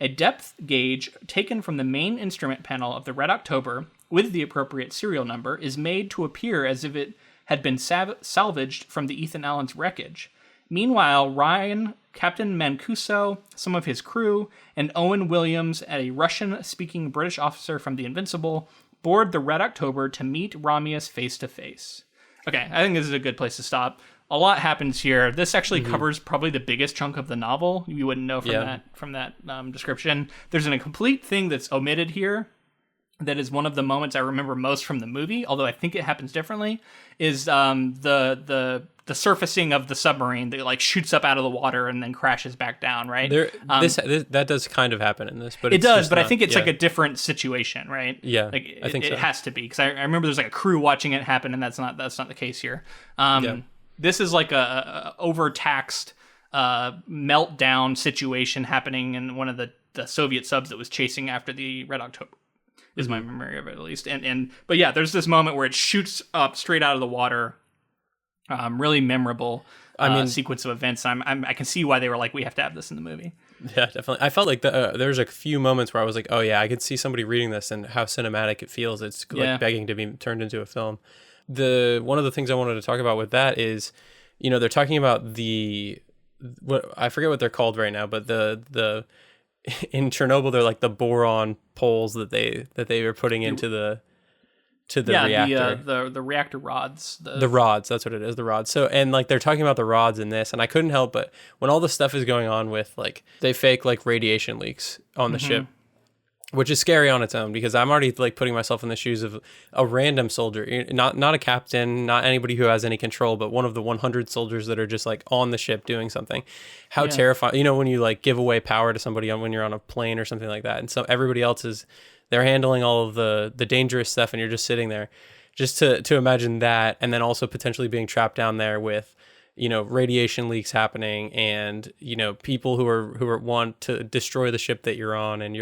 A depth gauge taken from the main instrument panel of the Red October, with the appropriate serial number, is made to appear as if it had been salvaged from the Ethan Allen's wreckage. Meanwhile, Ryan, Captain Mancuso, some of his crew, and Owen Williams, a Russian-speaking British officer from the Invincible, board the Red October to meet Ramius face-to-face. Okay, I think this is a good place to stop. A lot happens here. This actually covers probably the biggest chunk of the novel. You wouldn't know from that description. There's a complete thing that's omitted here that is one of the moments I remember most from the movie, although I think it happens differently, is the surfacing of the submarine that shoots up out of the water and then crashes back down, right? That does kind of happen in this, but it does. But I think it's a different situation, right? Yeah, I think so. It has to be, because I remember there's a crew watching it happen, and that's not the case here. This is a overtaxed meltdown situation happening in one of the Soviet subs that was chasing after the Red October. Is my memory of it, at least. But yeah, there's this moment where it shoots up straight out of the water. Really memorable sequence of events. I can see why they were we have to have this in the movie. Yeah, definitely. I felt like there's a few moments where I was like, oh yeah, I could see somebody reading this and how cinematic it feels. It's begging to be turned into a film. One of the things I wanted to talk about with that is, they're talking about what I forget what they're called right now, but the in Chernobyl, they're the boron poles that they were putting into the to the reactor. The reactor rods. The rods, that's what it is, the rods. So, and like they're talking about the rods in this, and I couldn't help but when all the stuff is going on with like they fake like radiation leaks on the ship, which is scary on its own because I'm already like putting myself in the shoes of a random soldier, not a captain, not anybody who has any control, but one of the 100 soldiers that are just like on the ship doing something. How terrifying, you know, when you like give away power to somebody when you're on a plane or something like that, and so everybody else they're handling all of the dangerous stuff, and you're just sitting there. Just to imagine that, and then also potentially being trapped down there with, you know, radiation leaks happening, and you know people who are want to destroy the ship that you're on, and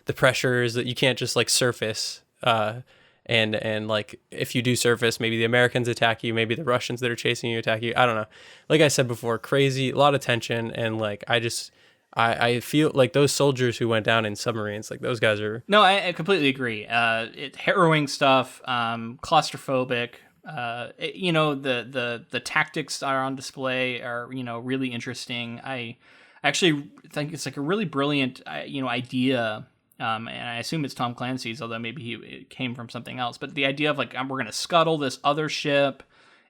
the pressures that you can't just like surface, and like if you do surface, maybe the Americans attack you, maybe the Russians that are chasing you attack you. I don't know. Like I said before, crazy, a lot of tension, and like I feel like those soldiers who went down in submarines, like those guys are... No, I completely agree. It's harrowing stuff, claustrophobic. You know, the tactics that are on display are, you know, really interesting. I actually think it's like a really brilliant, you know, idea. And I assume it's Tom Clancy's, although maybe it came from something else. But the idea of like, we're going to scuttle this other ship,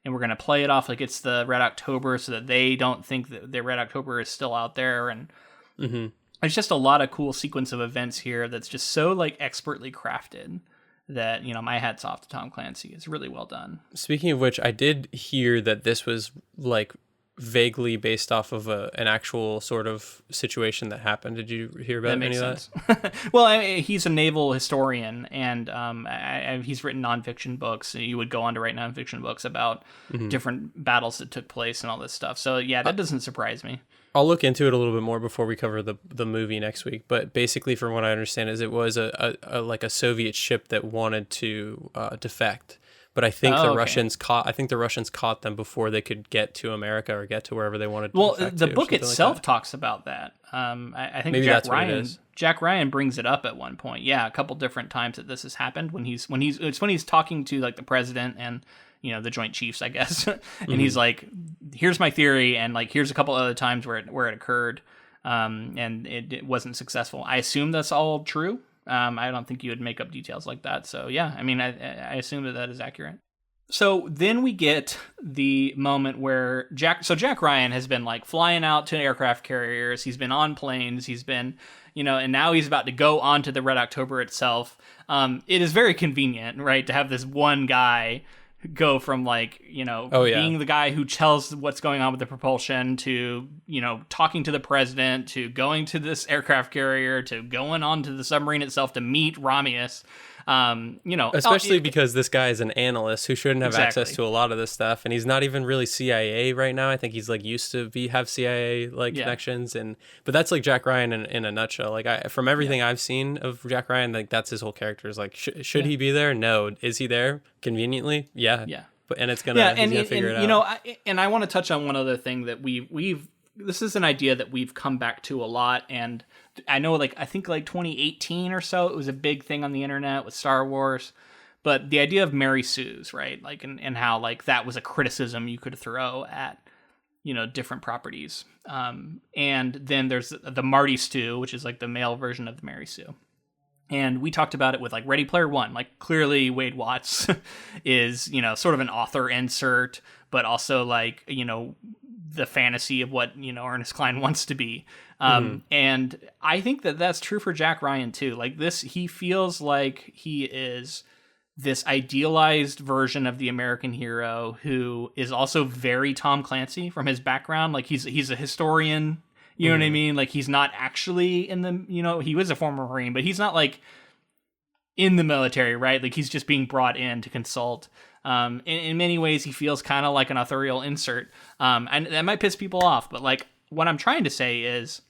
and we're going to play it off like it's the Red October so that they don't think that the Red October is still out there. And there's just a lot of cool sequence of events here that's just so like expertly crafted that, you know, my hat's off to Tom Clancy. It's really well done. Speaking of which, I did hear that this was like vaguely based off of an actual sort of situation that happened. Did you hear about any of that? Well, he's a naval historian, and he's written nonfiction books. You would go on to write nonfiction books about different battles that took place and all this stuff. So yeah, that doesn't surprise me. I'll look into it a little bit more before we cover the movie next week. But basically, from what I understand, is it was a like a Soviet ship that wanted to defect. But I think the Russians caught them before they could get to America or get to wherever they wanted to. Well, the book itself talks about that. I think maybe Jack Ryan brings it up at one point. Yeah, a couple different times that this has happened when he's talking to like the president and, you know, the Joint Chiefs, I guess. And he's like, here's my theory, and like here's a couple other times where it occurred, and it wasn't successful. I assume that's all true. I don't think you would make up details like that. So yeah, I mean, I assume that is accurate. So then we get the moment where Jack Ryan has been like flying out to aircraft carriers. He's been on planes. He's been, you know, and now he's about to go onto the Red October itself. It is very convenient, right, to have this one guy go from like, you know, being the guy who tells what's going on with the propulsion to, you know, talking to the president, to going to this aircraft carrier, to going on to the submarine itself to meet Ramius. You know, especially because this guy is an analyst who shouldn't have access to a lot of this stuff, and he's not even really CIA right now. I think he's like used to have CIA like connections, but that's like Jack Ryan in a nutshell. Like from everything I've seen of Jack Ryan, like that's his whole character. Is like should he be there? No. Is he there conveniently? Yeah. But and it's gonna he's gonna figure it out. You know, I want to touch on one other thing that we've this is an idea that we've come back to a lot, and I know, like, I think like 2018 or so, it was a big thing on the internet with Star Wars, but the idea of Mary Sue's, right? Like, and how, like, that was a criticism you could throw at, you know, different properties. And then there's the Marty Stu, which is like the male version of the Mary Sue. And we talked about it with like Ready Player One. Like, clearly Wade Watts is, you know, sort of an author insert, but also like, you know, the fantasy of what, you know, Ernest Cline wants to be. And I think that that's true for Jack Ryan too. Like this, he feels like he is this idealized version of the American hero who is also very Tom Clancy from his background. Like he's a historian, you know what I mean? Like he's not actually in the, you know, he was a former Marine, but he's not like in the military, right? Like he's just being brought in to consult. In many ways, he feels kind of like an authorial insert. And that might piss people off, but like what I'm trying to say is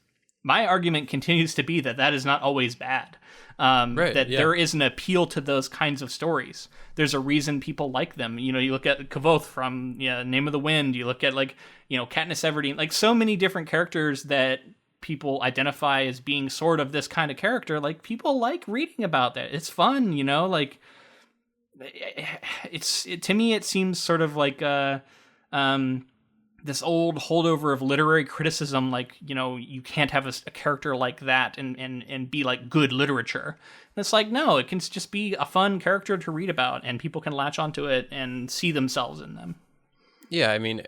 my argument continues to be that is not always bad. There is an appeal to those kinds of stories. There's a reason people like them. You know, you look at Kavoth from Name of the Wind. You look at like, you know, Katniss Everdeen, like so many different characters that people identify as being sort of this kind of character. Like people like reading about that. It's fun, you know, like to me, it seems sort of like, this old holdover of literary criticism, like, you know, you can't have a character like that and be like good literature. And it's like, no, it can just be a fun character to read about, and people can latch onto it and see themselves in them. Yeah, I mean,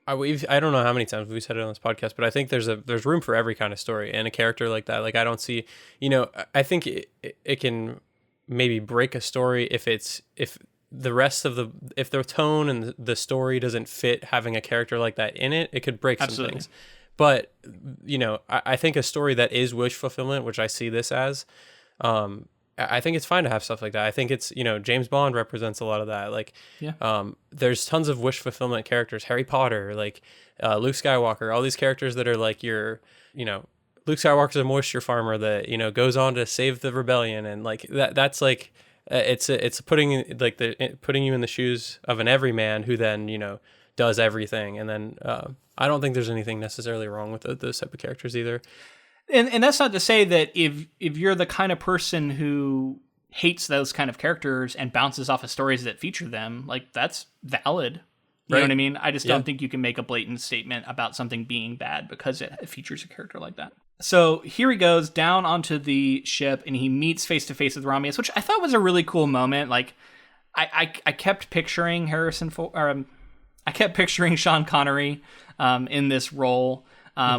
I don't know how many times we've said it on this podcast, but I think there's room for every kind of story, and a character like that. Like, I don't see, you know, I think it can maybe break a story if the rest of if the tone and the story doesn't fit having a character like that in it, it could break some things. But, you know, I think a story that is wish fulfillment, which I see this as, I think it's fine to have stuff like that. I think it's, you know, James Bond represents a lot of that. Like, there's tons of wish fulfillment characters, Harry Potter, like Luke Skywalker, all these characters that are like Luke Skywalker's a moisture farmer that, you know, goes on to save the rebellion. And like that's like, it's putting you in the shoes of an everyman who then, you know, does everything. And then I don't think there's anything necessarily wrong with those type of characters either. And that's not to say that if you're the kind of person who hates those kind of characters and bounces off of stories that feature them, like, that's valid. You know what I mean? I just don't think you can make a blatant statement about something being bad because it features a character like that. So here he goes down onto the ship, and he meets face to face with Romulus, which I thought was a really cool moment. Like, I kept picturing I kept picturing Sean Connery in this role.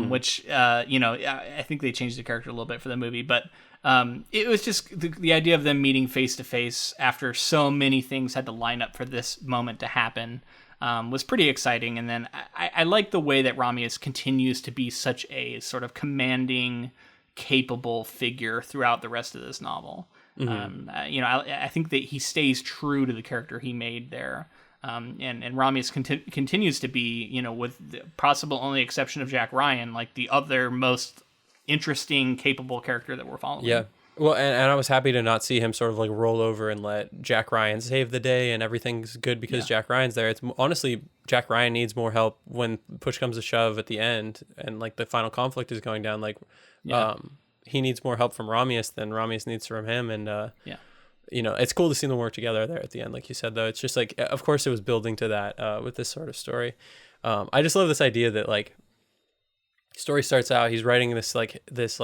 Which, you know, I think they changed the character a little bit for the movie, but it was just the idea of them meeting face to face after so many things had to line up for this moment to happen was pretty exciting. And then I like the way that Romulus continues to be such a sort of commanding, capable figure throughout the rest of this novel. Mm-hmm. You know, I think that he stays true to the character he made there. And Romulus continues to be, you know, with the possible only exception of Jack Ryan, like the other most interesting, capable character that we're following. Yeah. Well, and I was happy to not see him sort of like roll over and let Jack Ryan save the day and everything's good because Jack Ryan's there. It's honestly, Jack Ryan needs more help when push comes to shove at the end and like the final conflict is going down. Like, he needs more help from Romulus than Romulus needs from him. And, you know, it's cool to see them work together there at the end, like you said, though. It's just like, of course it was building to that with this sort of story. I just love this idea that like story starts out, he's writing this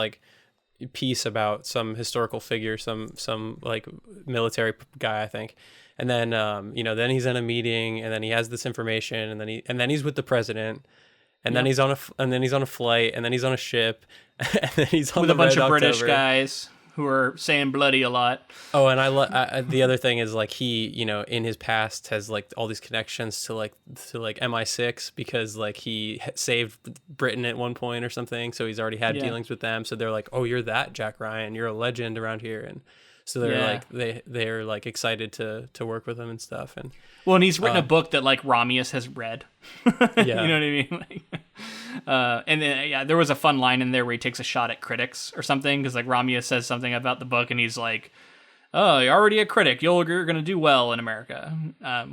piece about some historical figure, some like military guy, I think. And then, you know, then he's in a meeting and then he has this information and then he's with the president. And then he's on a flight and then he's on a ship and then he's on with a bunch of British guys who are saying bloody a lot. Oh, and the other thing is like he, you know, in his past has like all these connections to MI6 because like he saved Britain at one point or something. So he's already had dealings with them. So they're like, oh, you're that Jack Ryan. You're a legend around here. And so they're they're like excited to work with him and stuff. And well, and he's written a book that like Romulus has read. You know what I mean? Like, and then there was a fun line in there where he takes a shot at critics or something because like Romulus says something about the book and he's like, "Oh, you're already a critic. You're going to do well in America,"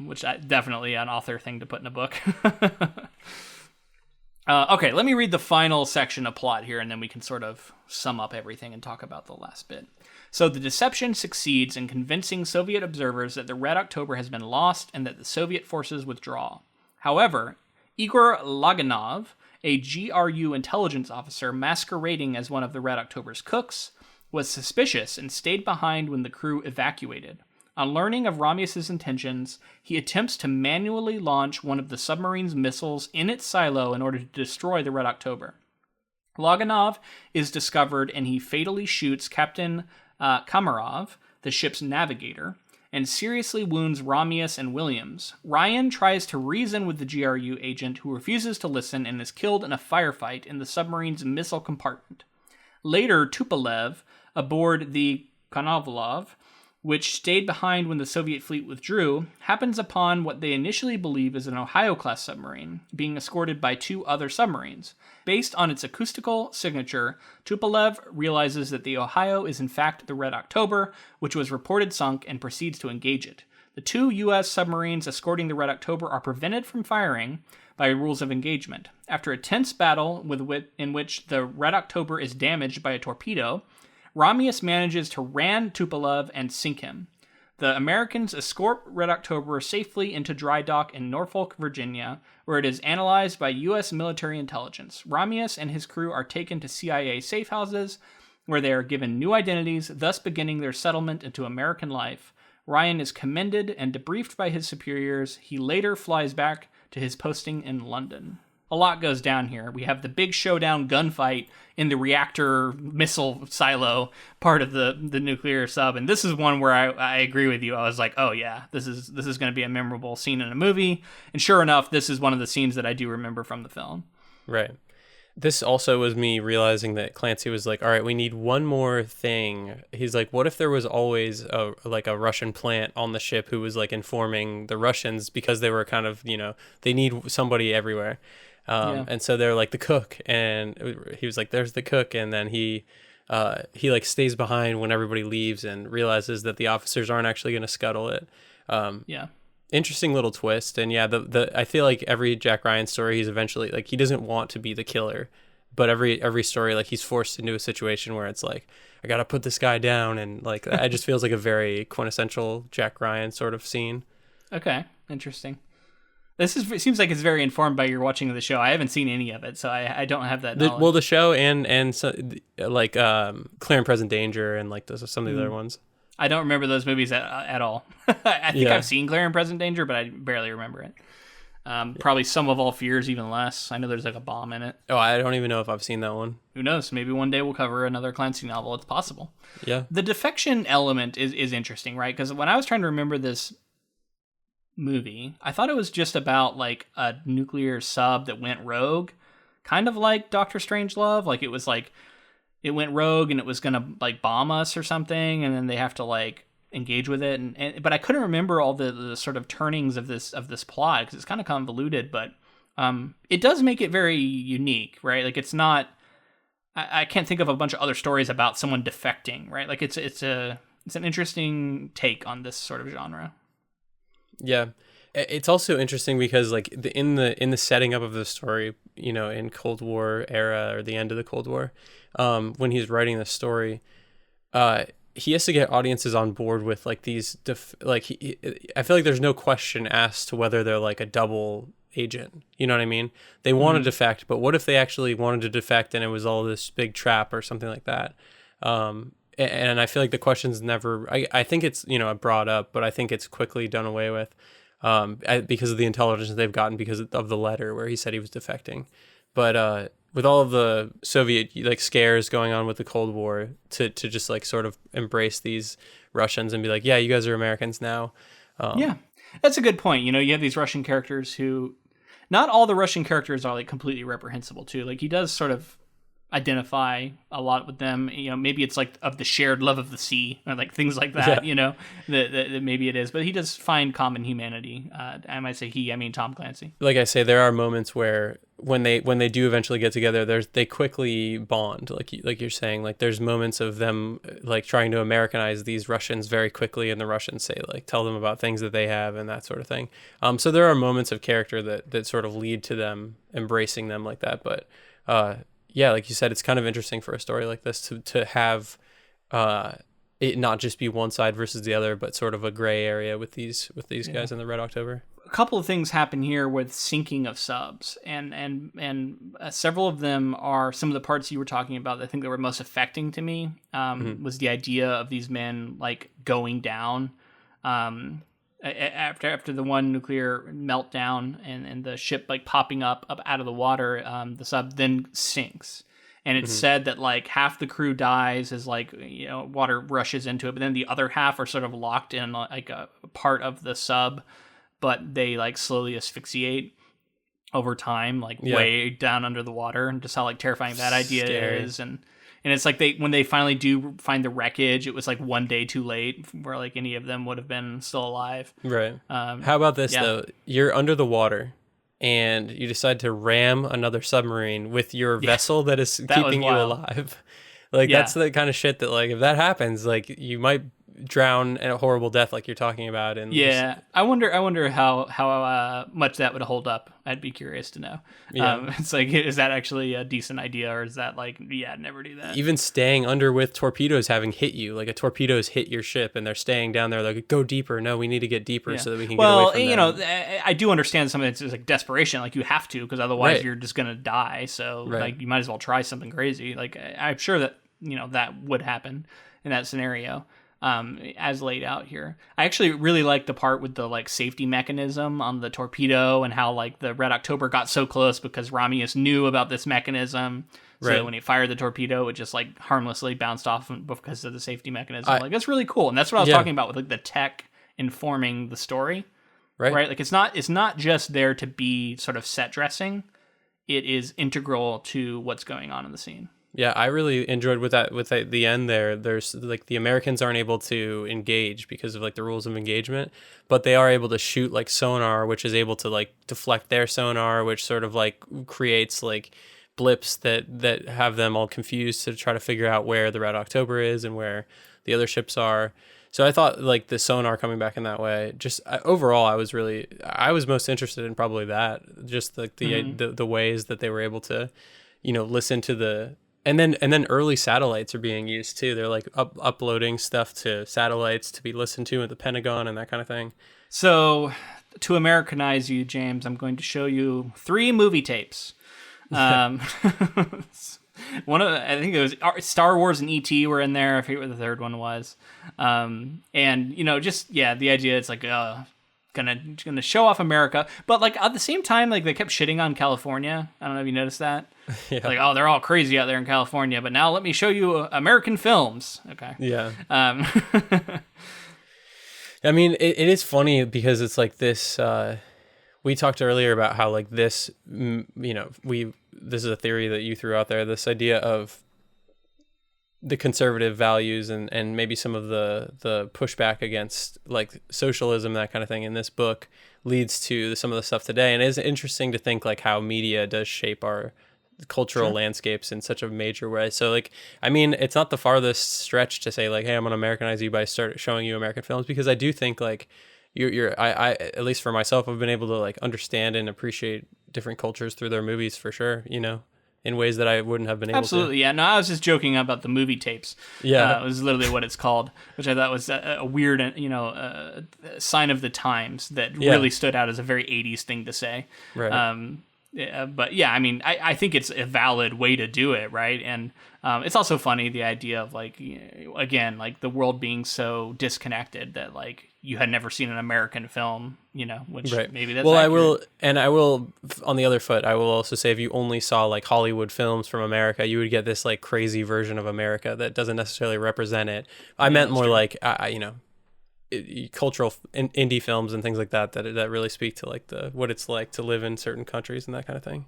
which definitely an author thing to put in a book. Okay, let me read the final section of plot here, and then we can sort of sum up everything and talk about the last bit. So the deception succeeds in convincing Soviet observers that the Red October has been lost and that the Soviet forces withdraw. However, Igor Laganov, a GRU intelligence officer masquerading as one of the Red October's cooks, was suspicious and stayed behind when the crew evacuated. On learning of Romulus's intentions, he attempts to manually launch one of the submarine's missiles in its silo in order to destroy the Red October. Laganov is discovered and he fatally shoots Captain Kamarov, the ship's navigator, and seriously wounds Romulus and Williams. Ryan tries to reason with the GRU agent who refuses to listen and is killed in a firefight in the submarine's missile compartment. Later, Tupolev, aboard the Konovalov, which stayed behind when the Soviet fleet withdrew, happens upon what they initially believe is an Ohio-class submarine, being escorted by two other submarines. Based on its acoustical signature, Tupolev realizes that the Ohio is in fact the Red October, which was reported sunk, and proceeds to engage it. The two U.S. submarines escorting the Red October are prevented from firing by rules of engagement. After a tense battle in which the Red October is damaged by a torpedo, Romulus manages to ram Tupolev and sink him. The Americans escort Red October safely into dry dock in Norfolk, Virginia, where it is analyzed by U.S. military intelligence. Ramius and his crew are taken to CIA safe houses, where they are given new identities, thus beginning their settlement into American life. Ryan is commended and debriefed by his superiors. He later flies back to his posting in London. A lot goes down here. We have the big showdown gunfight in the reactor missile silo part of the nuclear sub, and this is one where I agree with you. I was like, oh yeah, this is going to be a memorable scene in a movie, and sure enough, this is one of the scenes that I do remember from the film. Right. This also was me realizing that Clancy was like, all right, we need one more thing. He's like, what if there was always a Russian plant on the ship who was like informing the Russians, because they were kind of, they need somebody everywhere. And so they're like the cook, and he was like, there's the cook. And then he like stays behind when everybody leaves and realizes that the officers aren't actually going to scuttle it. Interesting little twist. And yeah, I feel like every Jack Ryan story, he's eventually like, he doesn't want to be the killer, but every story, like he's forced into a situation where it's like, I got to put this guy down. And like, it just feels like a very quintessential Jack Ryan sort of scene. Okay. Interesting. It seems like it's very informed by your watching of the show. I haven't seen any of it, so I don't have that knowledge. The show and so, like Clear and Present Danger and like some of the other ones. I don't remember those movies at all. I think I've seen Clear and Present Danger, but I barely remember it. Probably Sum of All Fears even less. I know there's like a bomb in it. Oh, I don't even know if I've seen that one. Who knows? Maybe one day we'll cover another Clancy novel. It's possible. Yeah. The defection element is interesting, right? Because when I was trying to remember this movie, I thought it was just about like a nuclear sub that went rogue, kind of like Doctor Strangelove. Like it was like it went rogue and it was gonna like bomb us or something, and then they have to like engage with it. But I couldn't remember all the sort of turnings of this plot because it's kind of convoluted. But it does make it very unique, right? Like it's not. I can't think of a bunch of other stories about someone defecting, right? Like it's an interesting take on this sort of genre. Yeah, it's also interesting because like in the setting up of the story, in Cold War era or the end of the Cold War, when he's writing the story, he has to get audiences on board with like these I feel like there's no question asked to whether they're like a double agent. You know what I mean? They want to defect, but what if they actually wanted to defect and it was all this big trap or something like that? And I feel like the question's never, I think it's, brought up, but I think it's quickly done away with because of the intelligence they've gotten because of the letter where he said he was defecting. But with all of the Soviet like scares going on with the Cold War, to just like sort of embrace these Russians and be like, yeah, you guys are Americans now. Yeah, that's a good point. You have these Russian characters who, not all the Russian characters are like completely reprehensible too. Like he does sort of identify a lot with them, maybe it's like of the shared love of the sea or like things like that, that maybe it is, but he does find common humanity. I might say I mean Tom Clancy. Like I say, there are moments where when they do eventually get together, they quickly bond, like you're saying, like there's moments of them like trying to Americanize these Russians very quickly, and the Russians say like tell them about things that they have and that sort of thing. So there are moments of character that sort of lead to them embracing them like that, but yeah, like you said, it's kind of interesting for a story like this to have it not just be one side versus the other, but sort of a gray area with these guys in the Red October. A couple of things happen here with sinking of subs, and several of them are some of the parts you were talking about. I think that were most affecting to me was the idea of these men like going down. After the one nuclear meltdown and the ship like popping up out of the water, the sub then sinks. And it's said that like half the crew dies as like, water rushes into it, but then the other half are sort of locked in like a part of the sub, but they like slowly asphyxiate over time, like way down under the water, and just how like terrifying that idea is. And it's like when they finally do find the wreckage, it was like one day too late where like any of them would have been still alive. Right. How about this though? You're under the water and you decide to ram another submarine with your vessel that is keeping you alive. Like that's the kind of shit that like if that happens, like you might drown in a horrible death like you're talking about. And yeah, I wonder how much that would hold up. I'd be curious to know. Yeah. It's like, is that actually a decent idea, or is that like, yeah, never do that? Even staying under with torpedoes having hit you, like a torpedo's hit your ship and they're staying down there, like, go deeper. No, we need to get deeper so that we can get away from them. Well, I do understand some of it's like desperation, like you have to, because otherwise you're just gonna die. So like you might as well try something crazy. Like I'm sure that that would happen in that scenario. As laid out here. I actually really like the part with the like safety mechanism on the torpedo and how like the Red October got so close because Ramius knew about this mechanism. So when he fired the torpedo, it just like harmlessly bounced off because of the safety mechanism. Like that's really cool. And that's what I was talking about with like the tech informing the story. Right? Like it's not just there to be sort of set dressing. It is integral to what's going on in the scene. Yeah, I really enjoyed with the end there. There's like the Americans aren't able to engage because of like the rules of engagement, but they are able to shoot like sonar, which is able to like deflect their sonar, which sort of like creates like blips that have them all confused to try to figure out where the Red October is and where the other ships are. So I thought like the sonar coming back in that way, just overall, I was most interested in probably that, just like the ways that they were able to, listen to the. And then early satellites are being used too. They're like uploading stuff to satellites to be listened to at the Pentagon and that kind of thing. So to Americanize you, James, I'm going to show you 3 movie tapes. I think it was Star Wars and E.T. were in there. I forget what the third one was. And the idea it's like gonna show off America, but like at the same time, like they kept shitting on California. I don't know if you noticed that. Yeah. Like, oh, they're all crazy out there in California, but now let me show you American films. Okay. Yeah. I mean, it is funny because it's like this. We talked earlier about how like this, this is a theory that you threw out there. This idea of the conservative values and maybe some of the pushback against like socialism, that kind of thing in this book leads to some of the stuff today. And it is interesting to think like how media does shape our cultural landscapes in such a major way. So like, I mean, it's not the farthest stretch to say like, hey, I'm going to Americanize you by start showing you American films, because I do think like I at least for myself, I've been able to like understand and appreciate different cultures through their movies for sure, in ways that I wouldn't have been able to. Absolutely, yeah. No, I was just joking about the movie tapes. Yeah. It was literally what it's called, which I thought was a weird, sign of the times that really stood out as a very 80s thing to say. Right. But yeah, I mean, I think it's a valid way to do it, right? And it's also funny, the idea of like, again, like the world being so disconnected that like you had never seen an American film, which maybe that's accurate. I will, on the other foot, I will also say if you only saw like Hollywood films from America, you would get this like crazy version of America that doesn't necessarily represent it. I meant more like, cultural indie films and things like that really speak to like what it's like to live in certain countries and that kind of thing.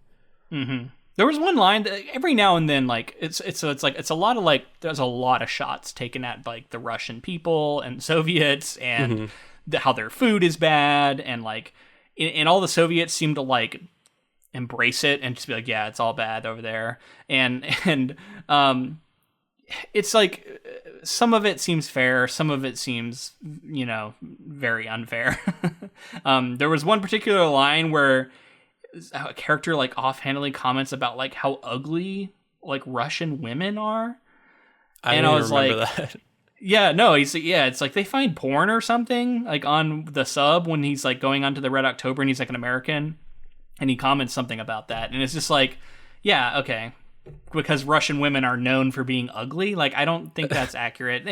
Mm-hmm. There was one line that every now and then, like it's a lot of like, there's a lot of shots taken at like the Russian people and Soviets and how their food is bad, and like and all the Soviets seem to like embrace it and just be like, yeah, it's all bad over there, and it's like some of it seems fair, some of it seems very unfair. There was one particular line where a character like offhandedly comments about like how ugly like Russian women are. I was like, that. Yeah, no, it's like they find porn or something like on the sub when he's like going onto the Red October and he's like an American, and he comments something about that, and it's just like, yeah, okay, because Russian women are known for being ugly. Like, I don't think that's accurate.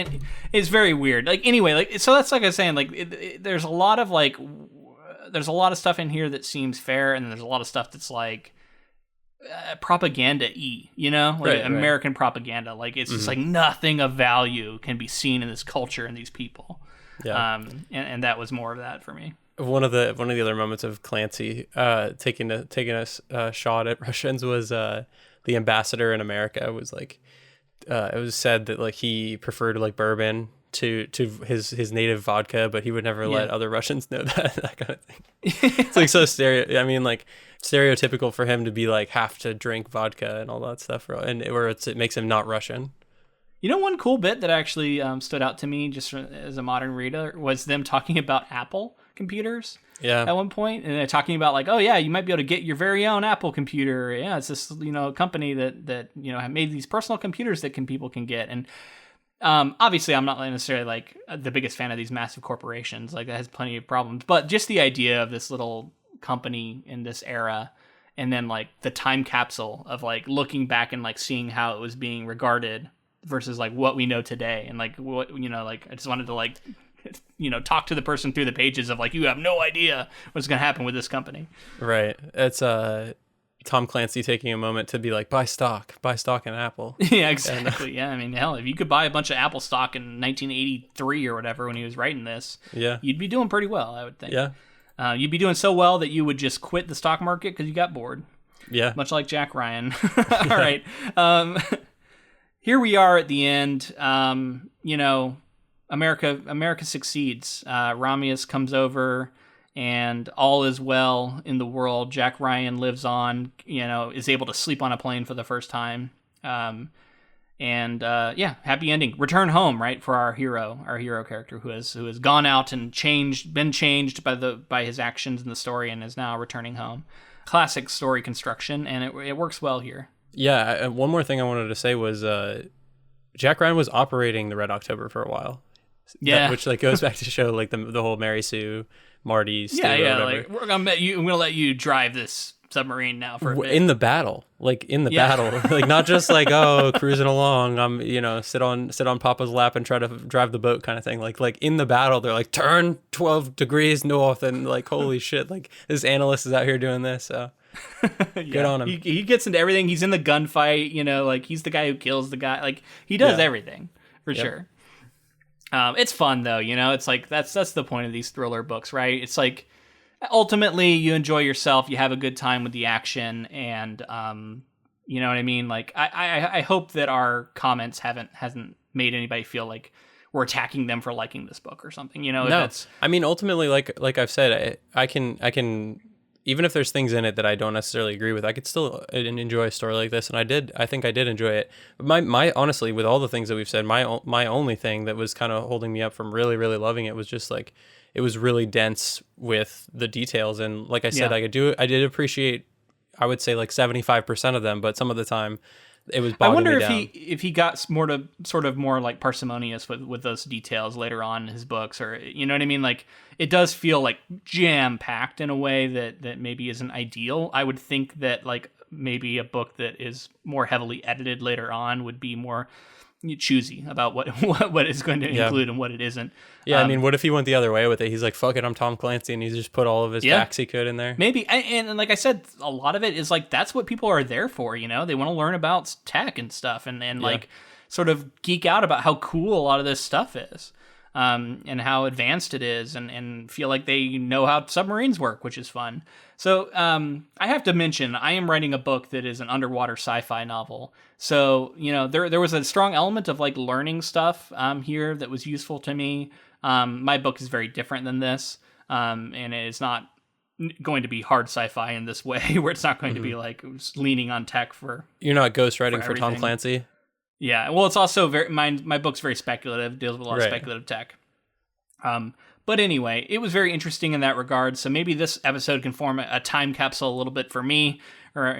It's very weird. Like, anyway, like, so that's like I was saying, like, there's a lot of like, there's a lot of stuff in here that seems fair, and there's a lot of stuff that's like propaganda-y, like American propaganda. Like, it's just like nothing of value can be seen in this culture and these people. Yeah. And that was more of that for me. One of the other moments of Clancy taking a shot at Russians was the ambassador in America was like, it was said that like he preferred like bourbon to his native vodka, but he would never let other Russians know that kind of thing. It's like so stereotypical for him to be like have to drink vodka and all that stuff, and where it makes him not Russian. You know, one cool bit that actually stood out to me just as a modern reader was them talking about Apple computers. Yeah. At one point, and they're talking about like, oh yeah, you might be able to get your very own Apple computer. Yeah, it's this company that have made these personal computers that people can get. And obviously, I'm not necessarily like the biggest fan of these massive corporations. Like that has plenty of problems. But just the idea of this little company in this era, and then like the time capsule of like looking back and like seeing how it was being regarded versus like what we know today, and like what like I just wanted to like talk to the person through the pages of like, you have no idea what's going to happen with this company. Right. It's Tom Clancy taking a moment to be like, buy stock in Apple. Yeah, exactly. Yeah, I mean, hell, if you could buy a bunch of Apple stock in 1983 or whatever when he was writing this, yeah, you'd be doing pretty well, I would think. Yeah. You'd be doing so well that you would just quit the stock market because you got bored. Yeah. Much like Jack Ryan. All right. Here we are at the end. America succeeds. Ramius comes over, and all is well in the world. Jack Ryan lives on. Is able to sleep on a plane for the first time. Happy ending. Return home, right, for our hero character who has gone out and been changed by his actions in the story, and is now returning home. Classic story construction, and it works well here. Yeah. One more thing I wanted to say was Jack Ryan was operating the Red October for a while. Yeah, which like goes back to show like the whole Mary Sue, Marty Stu. Yeah. Like we're gonna let you drive this submarine now for a bit. In the battle, like not just like cruising along. I'm sit on Papa's lap and try to drive the boat kind of thing. Like in the battle, they're like turn 12 degrees north, and like holy shit, like this analyst is out here doing this. So. Good on him. He gets into everything. He's in the gunfight. Like he's the guy who kills the guy. Like he does everything for sure. It's fun though, it's like that's the point of these thriller books, right? It's like ultimately you enjoy yourself, you have a good time with the action, and you know what I mean? Like I hope that our comments hasn't made anybody feel like we're attacking them for liking this book or something. No, I mean ultimately, like I've said, I can even if there's things in it that I don't necessarily agree with, I could still enjoy a story like this, and I think I did enjoy it. But my honestly, with all the things that we've said, my only thing that was kind of holding me up from really, really loving it was just like it was really dense with the details, and like I said, I did appreciate, I would say like 75% of them, but some of the time it was bogging me down. if he got more like parsimonious with those details later on in his books, or you know what I mean? Like it does feel like jam packed in a way that maybe isn't ideal. I would think that like maybe a book that is more heavily edited later on would be more choosy about what is going to include and what it isn't. Yeah, I mean, what if he went the other way with it? He's like, fuck it, I'm Tom Clancy, and he just put all of his facts he could in there. Maybe, and like I said, a lot of it is like, that's what people are there for, they want to learn about tech and stuff, and like sort of geek out about how cool a lot of this stuff is. And how advanced it is, and feel like they know how submarines work, which is fun. So I have to mention, I am writing a book that is an underwater sci-fi novel. So, there was a strong element of like learning stuff here that was useful to me. My book is very different than this, and it's not going to be hard sci-fi in this way, where it's not going to be like leaning on tech for... You're not ghostwriting for Tom Clancy? Yeah, well, it's also my book's very speculative, deals with a lot of speculative tech. But anyway, it was very interesting in that regard. So maybe this episode can form a time capsule a little bit for me, or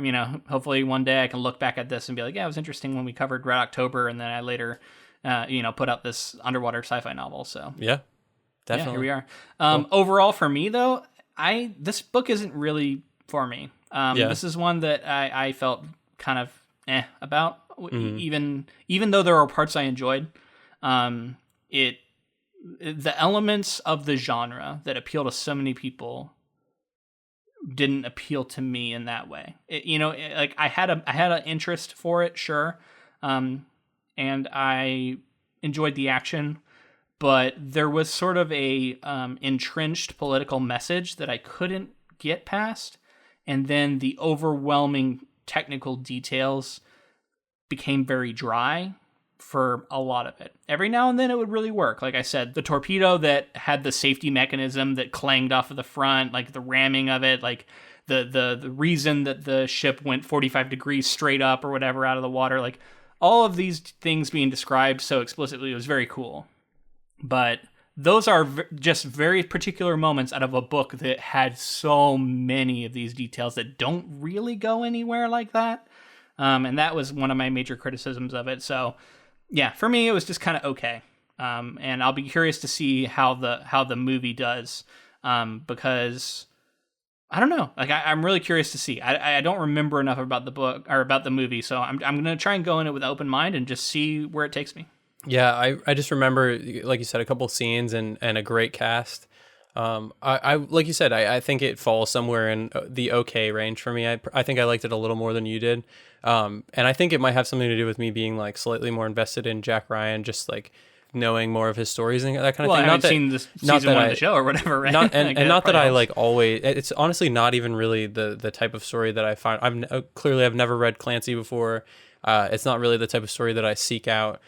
hopefully one day I can look back at this and be like, yeah, it was interesting when we covered Red October, and then I later, put out this underwater sci-fi novel. So yeah, definitely. Yeah, here we are. Cool. Overall, for me though, this book isn't really for me. This is one that I felt kind of about. Even though there are parts I enjoyed, the elements of the genre that appeal to so many people didn't appeal to me in that way. Like I had an interest for it, sure, and I enjoyed the action, but there was sort of a entrenched political message that I couldn't get past, and then the overwhelming technical details became very dry for a lot of it. Every now and then it would really work. Like I said, the torpedo that had the safety mechanism that clanged off of the front, like the ramming of it, like the reason that the ship went 45 degrees straight up or whatever out of the water, like all of these things being described so explicitly was very cool. But those are just very particular moments out of a book that had so many of these details that don't really go anywhere like that. And that was one of my major criticisms of it. So, yeah, for me, it was just kind of okay. And I'll be curious to see how the movie does, because I don't know. Like, I'm really curious to see. I don't remember enough about the book or about the movie, so I'm going to try and go in it with an open mind and just see where it takes me. Yeah, I just remember, like you said, a couple scenes and a great cast. I like you said, I think it falls somewhere in the okay range for me. I think I liked it a little more than you did. And I think it might have something to do with me being like slightly more invested in Jack Ryan, just like knowing more of his stories and that kind of thing. I haven't seen this season 1 of the show or whatever, right? Not that I like always. It's honestly not even really the type of story that I find. I've never read Clancy before. It's not really the type of story that I seek out.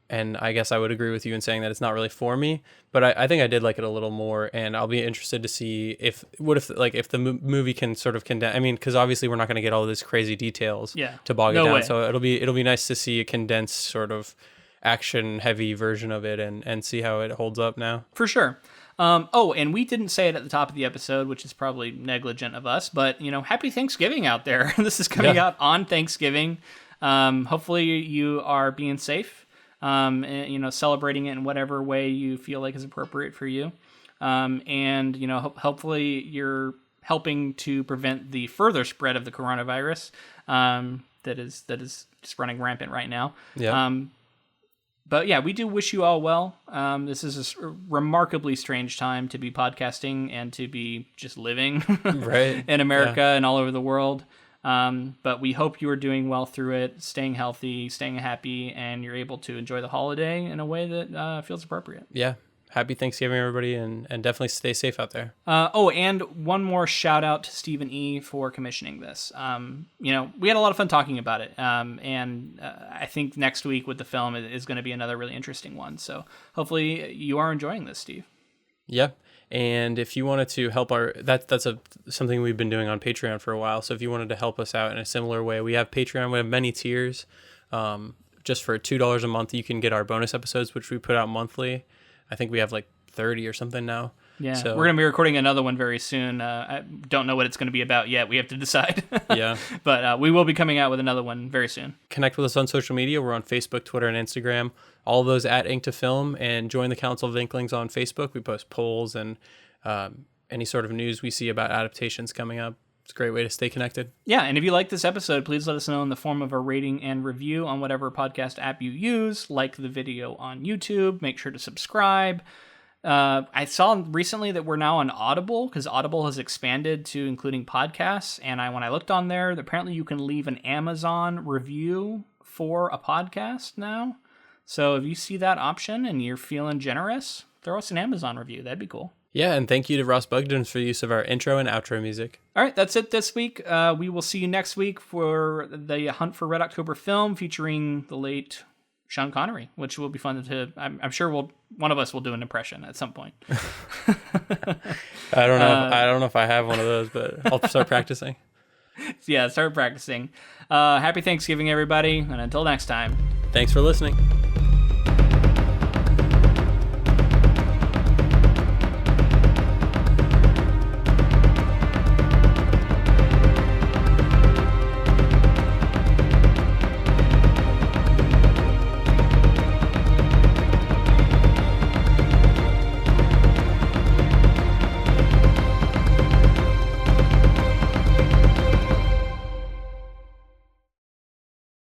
And I guess I would agree with you in saying that it's not really for me, but I think I did like it a little more, and I'll be interested to see if the movie can sort of condense. I mean, because obviously we're not going to get all these crazy details to bog it down. Way. So it'll be nice to see a condensed sort of action heavy version of it and see how it holds up now. For sure. And we didn't say it at the top of the episode, which is probably negligent of us, but happy Thanksgiving out there. This is coming out on Thanksgiving. Hopefully you are being safe. Celebrating it in whatever way you feel like is appropriate for you. Hopefully you're helping to prevent the further spread of the coronavirus, that is just running rampant right now. Yeah. But yeah, we do wish you all well. This is a remarkably strange time to be podcasting and to be just living right in America and all over the world. But we hope you are doing well through it, staying healthy, staying happy, and you're able to enjoy the holiday in a way that feels appropriate. Yeah. Happy Thanksgiving, everybody, and definitely stay safe out there. And one more shout out to Stephen E. for commissioning this. We had a lot of fun talking about it. I think next week with the film is going to be another really interesting one. So hopefully you are enjoying this, Steve. Yeah. And if you wanted to help that's something we've been doing on Patreon for a while. So if you wanted to help us out in a similar way, we have Patreon. We have many tiers. Just for $2 a month, you can get our bonus episodes, which we put out monthly. I think we have like 30 or something now. Yeah, so, we're going to be recording another one very soon. I don't know what it's going to be about yet. We have to decide. Yeah. But we will be coming out with another one very soon. Connect with us on social media. We're on Facebook, Twitter, and Instagram. All those at Ink to Film. And join the Council of Inklings on Facebook. We post polls and any sort of news we see about adaptations coming up. It's a great way to stay connected. Yeah, and if you like this episode, please let us know in the form of a rating and review on whatever podcast app you use. Like the video on YouTube. Make sure to subscribe. I saw recently that we're now on Audible, because Audible has expanded to including podcasts. And when I looked on there, apparently you can leave an Amazon review for a podcast now. So if you see that option and you're feeling generous, throw us an Amazon review. That'd be cool. Yeah, and thank you to Ross Bugden for the use of our intro and outro music. All right, that's it this week. We will see you next week for the Hunt for Red October film featuring the late Sean Connery, which will be fun to. I'm sure one of us will do an impression at some point. I don't know if I have one of those, but I'll start practicing. Yeah, start practicing. Happy Thanksgiving, everybody, and until next time. Thanks for listening.